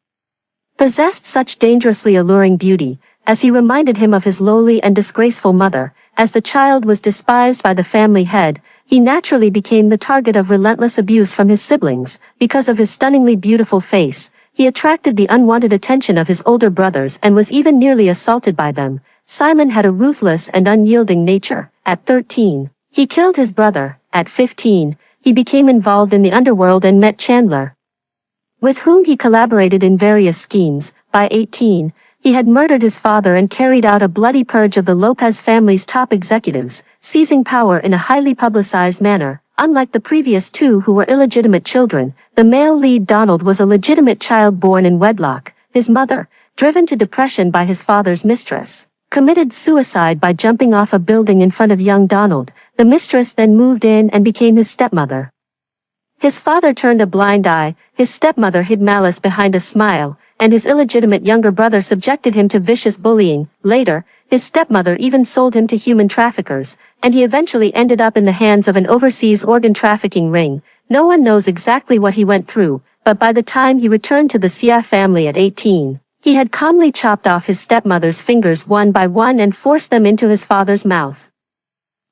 possessed such dangerously alluring beauty, as he reminded him of his lowly and disgraceful mother. As the child was despised by the family head, he naturally became the target of relentless abuse from his siblings. Because of his stunningly beautiful face, he attracted the unwanted attention of his older brothers and was even nearly assaulted by them. Simon had a ruthless and unyielding nature. At 13, he killed his brother. At 15, he became involved in the underworld and met Chandler, with whom he collaborated in various schemes. By 18, he had murdered his father and carried out a bloody purge of the Lopez family's top executives, seizing power in a highly publicized manner. Unlike the previous two who were illegitimate children, the male lead Donald was a legitimate child born in wedlock. His mother, driven to depression by his father's mistress, committed suicide by jumping off a building in front of young Donald. The mistress then moved in and became his stepmother. His father turned a blind eye, his stepmother hid malice behind a smile, and his illegitimate younger brother subjected him to vicious bullying. Later, his stepmother even sold him to human traffickers, and he eventually ended up in the hands of an overseas organ trafficking ring. No one knows exactly what he went through, but by the time he returned to the Sia family at 18, he had calmly chopped off his stepmother's fingers one by one and forced them into his father's mouth,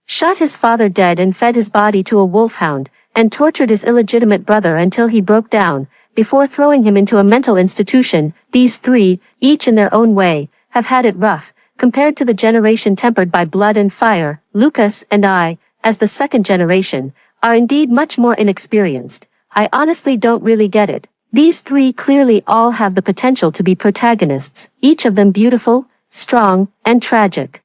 shot his father dead and fed his body to a wolfhound, and tortured his illegitimate brother until he broke down, before throwing him into a mental institution. These three, each in their own way, have had it rough, compared to the generation tempered by blood and fire. Lucas and I, as the second generation, are indeed much more inexperienced. I honestly don't really get it. These three clearly all have the potential to be protagonists, each of them beautiful, strong, and tragic.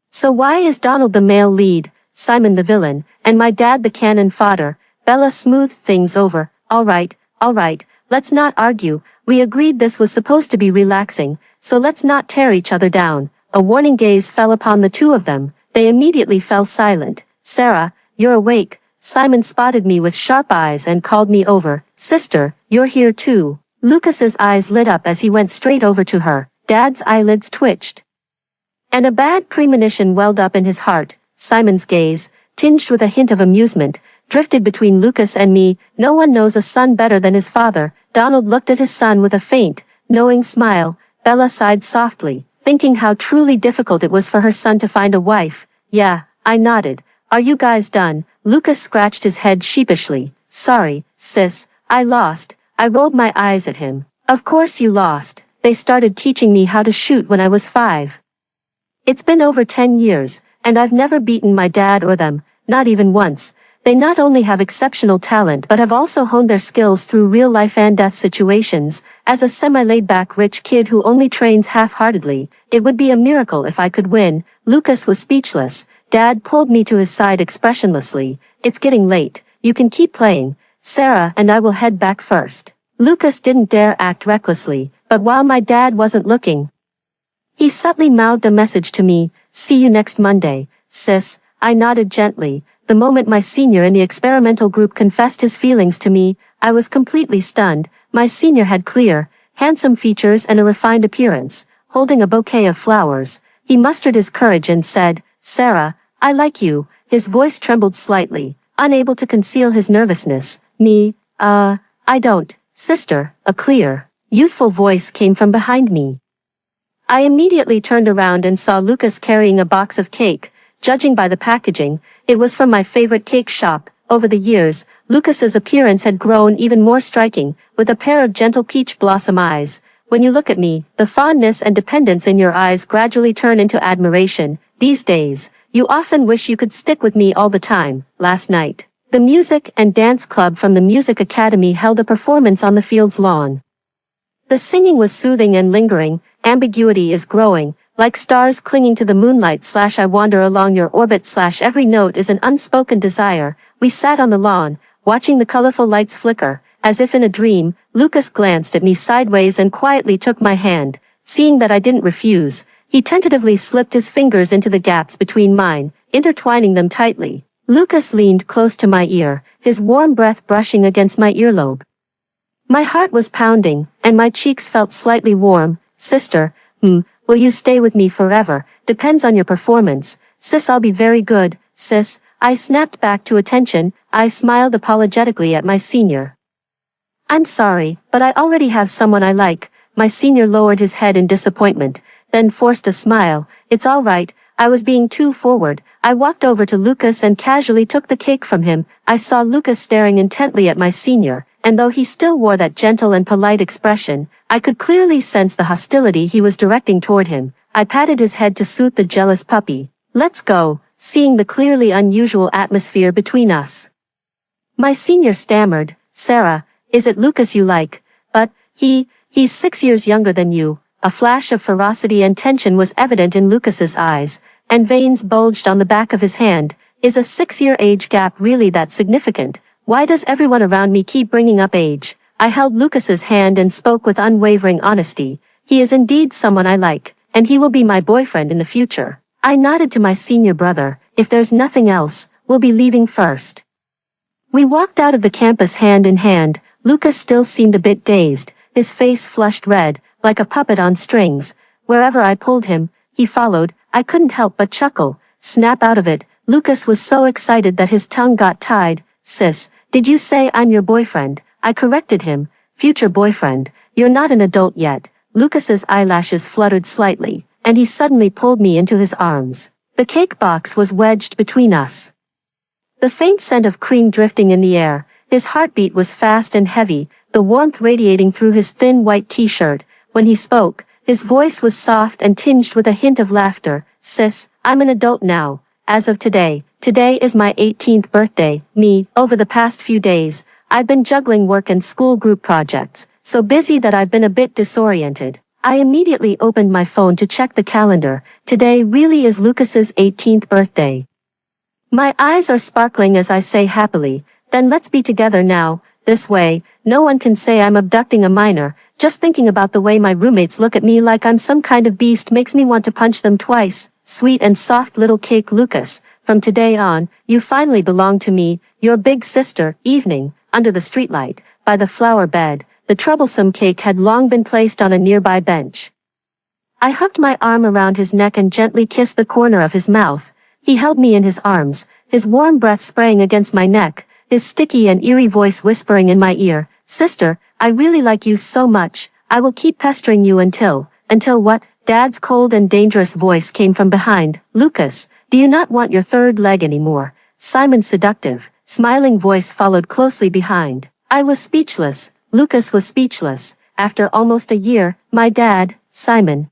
So why is Donald the male lead, Simon the villain, and my dad the cannon fodder? Bella smoothed things over. All right, let's not argue. We agreed this was supposed to be relaxing, so let's not tear each other down. A warning gaze fell upon the two of them. They immediately fell silent. Sarah, you're awake." Simon spotted me with sharp eyes and called me over. "Sister, you're here too." Lucas's eyes lit up as he went straight over to her. Dad's eyelids twitched, and a bad premonition welled up in his heart. Simon's gaze, tinged with a hint of amusement, drifted between Lucas and me. No one knows a son better than his father. Donald looked at his son with a faint, knowing smile. Bella sighed softly, thinking how truly difficult it was for her son to find a wife. "Yeah," I nodded. "Are you guys done?" Lucas scratched his head sheepishly. "Sorry, sis, I lost." I rolled my eyes at him. "Of course you lost. They started teaching me how to shoot when I was 5. It's been over 10 years, and I've never beaten my dad or them, not even once. They not only have exceptional talent but have also honed their skills through real life and death situations. As a semi-laid-back rich kid who only trains half-heartedly, it would be a miracle if I could win." Lucas was speechless. Dad pulled me to his side expressionlessly. "It's getting late. You can keep playing. Sarah and I will head back first." Lucas didn't dare act recklessly, but while my dad wasn't looking, he subtly mouthed a message to me. "See you next Monday, sis." I nodded gently. The moment my senior in the experimental group confessed his feelings to me, I was completely stunned. My senior had clear, handsome features and a refined appearance. Holding a bouquet of flowers, he mustered his courage and said, "Sarah, I like you." His voice trembled slightly, unable to conceal his nervousness. "Me, I don't, sister." A clear, youthful voice came from behind me. I immediately turned around and saw Lucas carrying a box of cake. Judging by the packaging, it was from my favorite cake shop. Over the years, Lucas's appearance had grown even more striking, with a pair of gentle peach blossom eyes. When you look at me, the fondness and dependence in your eyes gradually turn into admiration. These days, you often wish you could stick with me all the time. Last night, the music and dance club from the Music Academy held a performance on the field's lawn. The singing was soothing and lingering. Ambiguity is growing, like stars clinging to the moonlight / I wander along your orbit / every note is an unspoken desire. We sat on the lawn, watching the colorful lights flicker. As if in a dream, Lucas glanced at me sideways and quietly took my hand. Seeing that I didn't refuse, he tentatively slipped his fingers into the gaps between mine, intertwining them tightly. Lucas leaned close to my ear, his warm breath brushing against my earlobe. My heart was pounding, and my cheeks felt slightly warm. "Sister, will you stay with me forever?" "Depends on your performance." "Sis, I'll be very good, sis." I snapped back to attention. I smiled apologetically at my senior. "I'm sorry, but I already have someone I like." My senior lowered his head in disappointment, then forced a smile. "It's all right, I was being too forward." I walked over to Lucas and casually took the cake from him. I saw Lucas staring intently at my senior, and though he still wore that gentle and polite expression, I could clearly sense the hostility he was directing toward him. I patted his head to soothe the jealous puppy. "Let's go," seeing the clearly unusual atmosphere between us. My senior stammered, "Sarah, is it Lucas you like?" "But, he's 6 years younger than you." A flash of ferocity and tension was evident in Lucas's eyes, and veins bulged on the back of his hand. "Is a 6-year age gap really that significant? Why does everyone around me keep bringing up age?" I held Lucas's hand and spoke with unwavering honesty. "He is indeed someone I like, and he will be my boyfriend in the future." I nodded to my senior brother. "If there's nothing else, we'll be leaving first." We walked out of the campus hand in hand. Lucas still seemed a bit dazed, his face flushed red, like a puppet on strings. Wherever I pulled him, he followed. I couldn't help but chuckle. Snap out of it. Lucas was so excited that his tongue got tied. "Sis, did you say I'm your boyfriend?" I corrected him. "Future boyfriend. You're not an adult yet." Lucas's eyelashes fluttered slightly, and he suddenly pulled me into his arms. The cake box was wedged between us, the faint scent of cream drifting in the air. His heartbeat was fast and heavy, the warmth radiating through his thin white t-shirt. When he spoke, his voice was soft and tinged with a hint of laughter. "Sis, I'm an adult now. As of today. Today is my 18th birthday." Over the past few days, I've been juggling work and school group projects, so busy that I've been a bit disoriented. I immediately opened my phone to check the calendar. Today really is Lucas's 18th birthday. My eyes are sparkling as I say happily, "Then let's be together now. This way, no one can say I'm abducting a minor." Just thinking about the way my roommates look at me like I'm some kind of beast makes me want to punch them twice. "Sweet and soft little cake, Lucas. from today on, you finally belong to me, your big sister. Evening, under the streetlight, by the flower bed, the troublesome cake had long been placed on a nearby bench. I hooked my arm around his neck and gently kissed the corner of his mouth. He held me in his arms, his warm breath spraying against my neck, his sticky and eerie voice whispering in my ear, "Sister, I really like you so much, I will keep pestering you until what?" Dad's cold and dangerous voice came from behind. "Lucas, do you not want your third leg anymore?" Simon's seductive, smiling voice followed closely behind. I was speechless. Lucas was speechless. After almost a year, my dad, Simon,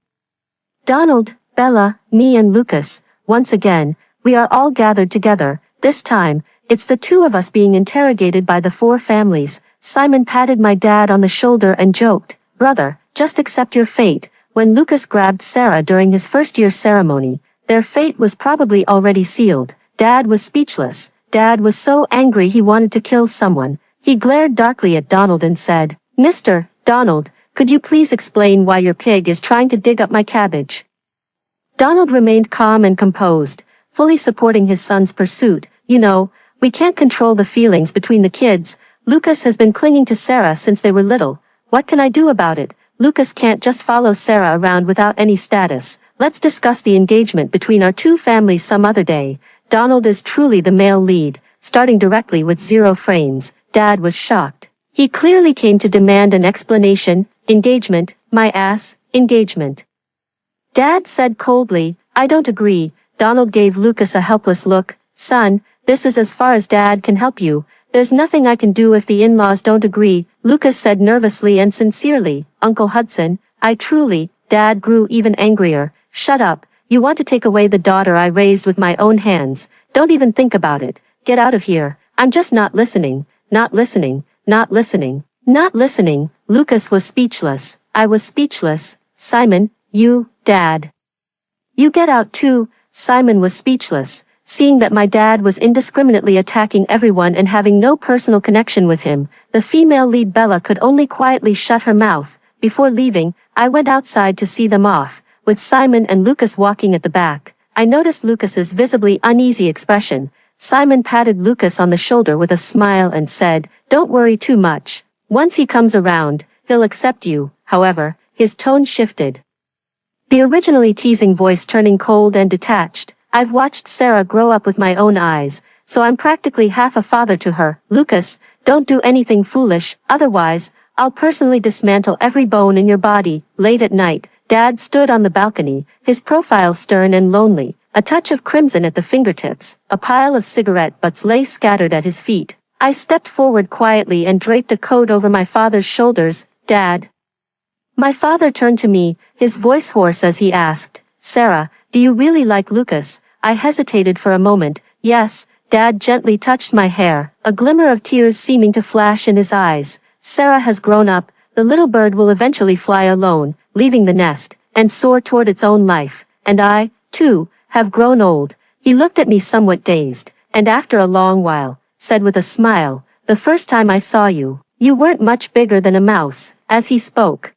Donald, Bella, me and Lucas, once again, we are all gathered together. This time, it's the two of us being interrogated by the four families. Simon patted my dad on the shoulder and joked, "Brother, just accept your fate." When Lucas grabbed Sarah during his first-year ceremony, their fate was probably already sealed. Dad was speechless. Dad was so angry he wanted to kill someone. He glared darkly at Donald and said, "Mr. Donald, could you please explain why your pig is trying to dig up my cabbage?" Donald remained calm and composed, fully supporting his son's pursuit. "You know, we can't control the feelings between the kids. Lucas has been clinging to Sarah since they were little. What can I do about it? Lucas can't just follow Sarah around without any status. Let's discuss the engagement between our two families some other day." Donald is truly the male lead, starting directly with 0 frames. Dad was shocked. He clearly came to demand an explanation. "Engagement, my ass, engagement." Dad said coldly, "I don't agree." Donald gave Lucas a helpless look. "Son, this is as far as Dad can help you. There's nothing I can do if the in-laws don't agree," Lucas said nervously and sincerely. "Uncle Hudson, I truly..." Dad grew even angrier. "Shut up. You want to take away the daughter I raised with my own hands. Don't even think about it. Get out of here. I'm just not listening. Not listening. Not listening. Not listening." Lucas was speechless. I was speechless. "Simon, Dad. You get out too." Simon was speechless, seeing that my dad was indiscriminately attacking everyone and having no personal connection with him. The female lead Bella could only quietly shut her mouth. Before leaving, I went outside to see them off, with Simon and Lucas walking at the back. I noticed Lucas's visibly uneasy expression. Simon patted Lucas on the shoulder with a smile and said, "Don't worry too much. Once he comes around, he'll accept you." However, his tone shifted, the originally teasing voice turning cold and detached. "I've watched Sarah grow up with my own eyes, so I'm practically half a father to her. Lucas, don't do anything foolish, otherwise, I'll personally dismantle every bone in your body." Late at night, Dad stood on the balcony, his profile stern and lonely, a touch of crimson at the fingertips. A pile of cigarette butts lay scattered at his feet. I stepped forward quietly and draped a coat over my father's shoulders. "Dad." My father turned to me, his voice hoarse as he asked, "Sarah, do you really like Lucas?" I hesitated for a moment. "Yes." Dad gently touched my hair, a glimmer of tears seeming to flash in his eyes. "Sarah has grown up. The little bird will eventually fly alone, leaving the nest, and soar toward its own life. And I, too, have grown old." He looked at me somewhat dazed, and after a long while, said with a smile, "The first time I saw you, you weren't much bigger than a mouse." As he spoke,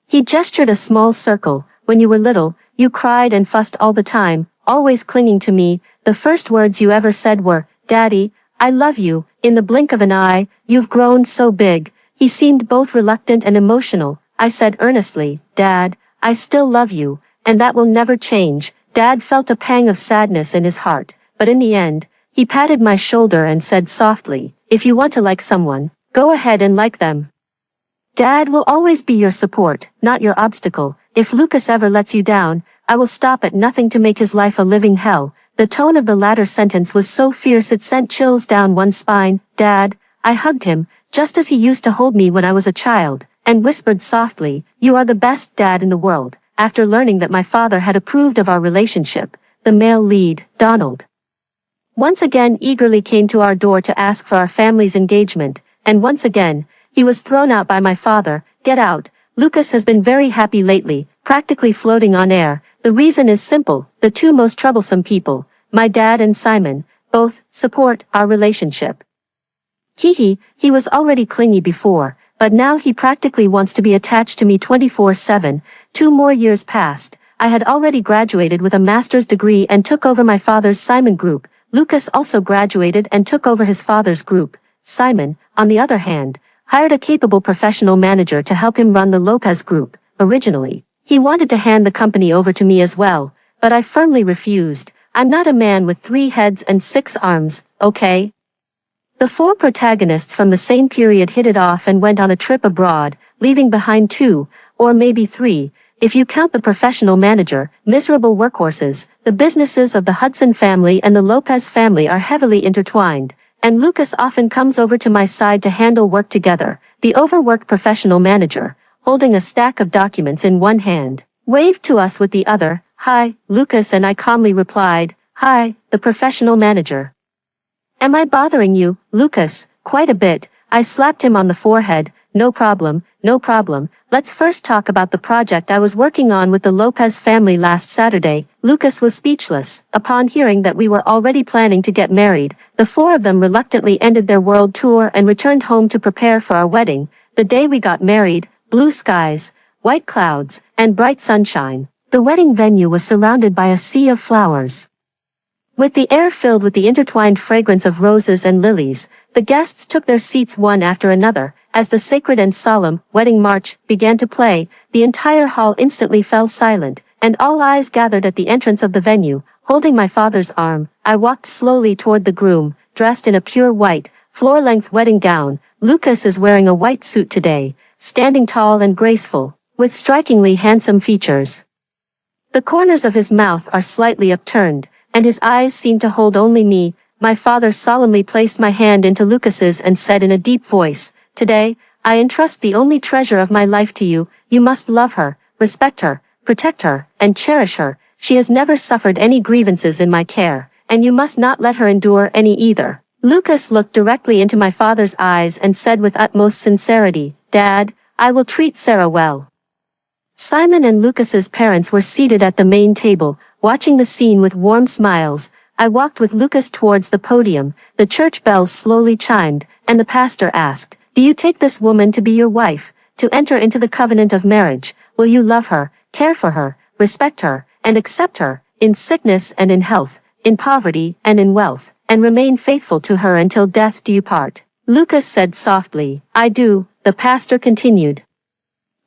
he gestured a small circle. "When you were little, you cried and fussed all the time, always clinging to me. The first words you ever said were, 'Daddy, I love you.' In the blink of an eye, you've grown so big." He seemed both reluctant and emotional. I said earnestly, "Dad, I still love you, and that will never change." Dad felt a pang of sadness in his heart, but in the end, he patted my shoulder and said softly, "If you want to like someone, go ahead and like them. Dad will always be your support, not your obstacle. If Lucas ever lets you down, I will stop at nothing to make his life a living hell." The tone of the latter sentence was so fierce it sent chills down one's spine. "Dad," I hugged him, just as he used to hold me when I was a child, and whispered softly, "You are the best dad in the world." After learning that my father had approved of our relationship, the male lead, Donald, once again eagerly came to our door to ask for our family's engagement, and once again, he was thrown out by my father. "Get out." Lucas has been very happy lately, practically floating on air. The reason is simple: the two most troublesome people, my dad and Simon, both support our relationship. He was already clingy before, but now he practically wants to be attached to me 24/7. 2 more years passed. I had already graduated with a master's degree and took over my father's Simon Group. Lucas also graduated and took over his father's group. Simon, on the other hand, hired a capable professional manager to help him run the Lopez Group. Originally, he wanted to hand the company over to me as well, but I firmly refused. I'm not a man with 3 heads and 6 arms, okay? The 4 protagonists from the same period hit it off and went on a trip abroad, leaving behind 2, or maybe 3, if you count the professional manager. Miserable workhorses. The businesses of the Hudson family and the Lopez family are heavily intertwined, and Lucas often comes over to my side to handle work together. The overworked professional manager, holding a stack of documents in one hand, waved to us with the other. "Hi, Lucas," and I calmly replied, "Hi, the professional manager." "Am I bothering you, Lucas?" "Quite a bit." I slapped him on the forehead. "No problem, no problem. Let's first talk about the project I was working on with the Lopez family last Saturday." Lucas was speechless. Upon hearing that we were already planning to get married, the 4 of them reluctantly ended their world tour and returned home to prepare for our wedding. The day we got married, blue skies, white clouds, and bright sunshine. The wedding venue was surrounded by a sea of flowers, with the air filled with the intertwined fragrance of roses and lilies. The guests took their seats one after another. As the sacred and solemn wedding march began to play, the entire hall instantly fell silent, and all eyes gathered at the entrance of the venue. Holding my father's arm, I walked slowly toward the groom, dressed in a pure white, floor-length wedding gown. Lucas is wearing a white suit today, standing tall and graceful, with strikingly handsome features. The corners of his mouth are slightly upturned, and his eyes seem to hold only me. My father solemnly placed my hand into Lucas's and said in a deep voice, "Today, I entrust the only treasure of my life to you. You must love her, respect her, protect her, and cherish her. She has never suffered any grievances in my care, and you must not let her endure any either." Lucas looked directly into my father's eyes and said with utmost sincerity, "Dad, I will treat Sarah well." Simon and Lucas's parents were seated at the main table, watching the scene with warm smiles. I walked with Lucas towards the podium. The church bells slowly chimed, and the pastor asked, "Do you take this woman to be your wife, to enter into the covenant of marriage? Will you love her, care for her, respect her, and accept her, in sickness and in health, in poverty and in wealth, and remain faithful to her until death do you part?" Lucas said softly, "I do." The pastor continued,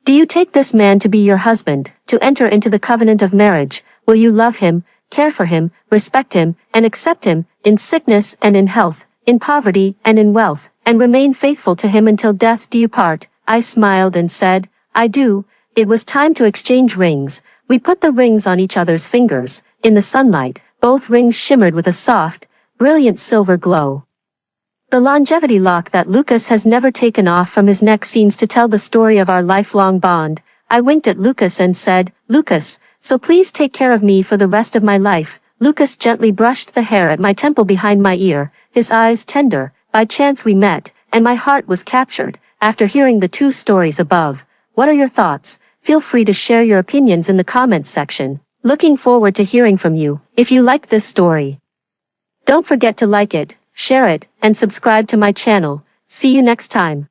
"Do you take this man to be your husband, to enter into the covenant of marriage? Will you love him, care for him, respect him, and accept him, in sickness and in health, in poverty and in wealth, and remain faithful to him until death do you part?" I smiled and said, "I do." It was time to exchange rings. We put the rings on each other's fingers. In the sunlight, both rings shimmered with a soft, brilliant silver glow. The longevity lock that Lucas has never taken off from his neck seems to tell the story of our lifelong bond. I winked at Lucas and said, "Lucas, so please take care of me for the rest of my life." Lucas gently brushed the hair at my temple behind my ear, his eyes tender. By chance we met, and my heart was captured. After hearing the 2 stories above, what are your thoughts? Feel free to share your opinions in the comments section. Looking forward to hearing from you. If you liked this story, don't forget to like it, share it, and subscribe to my channel. See you next time.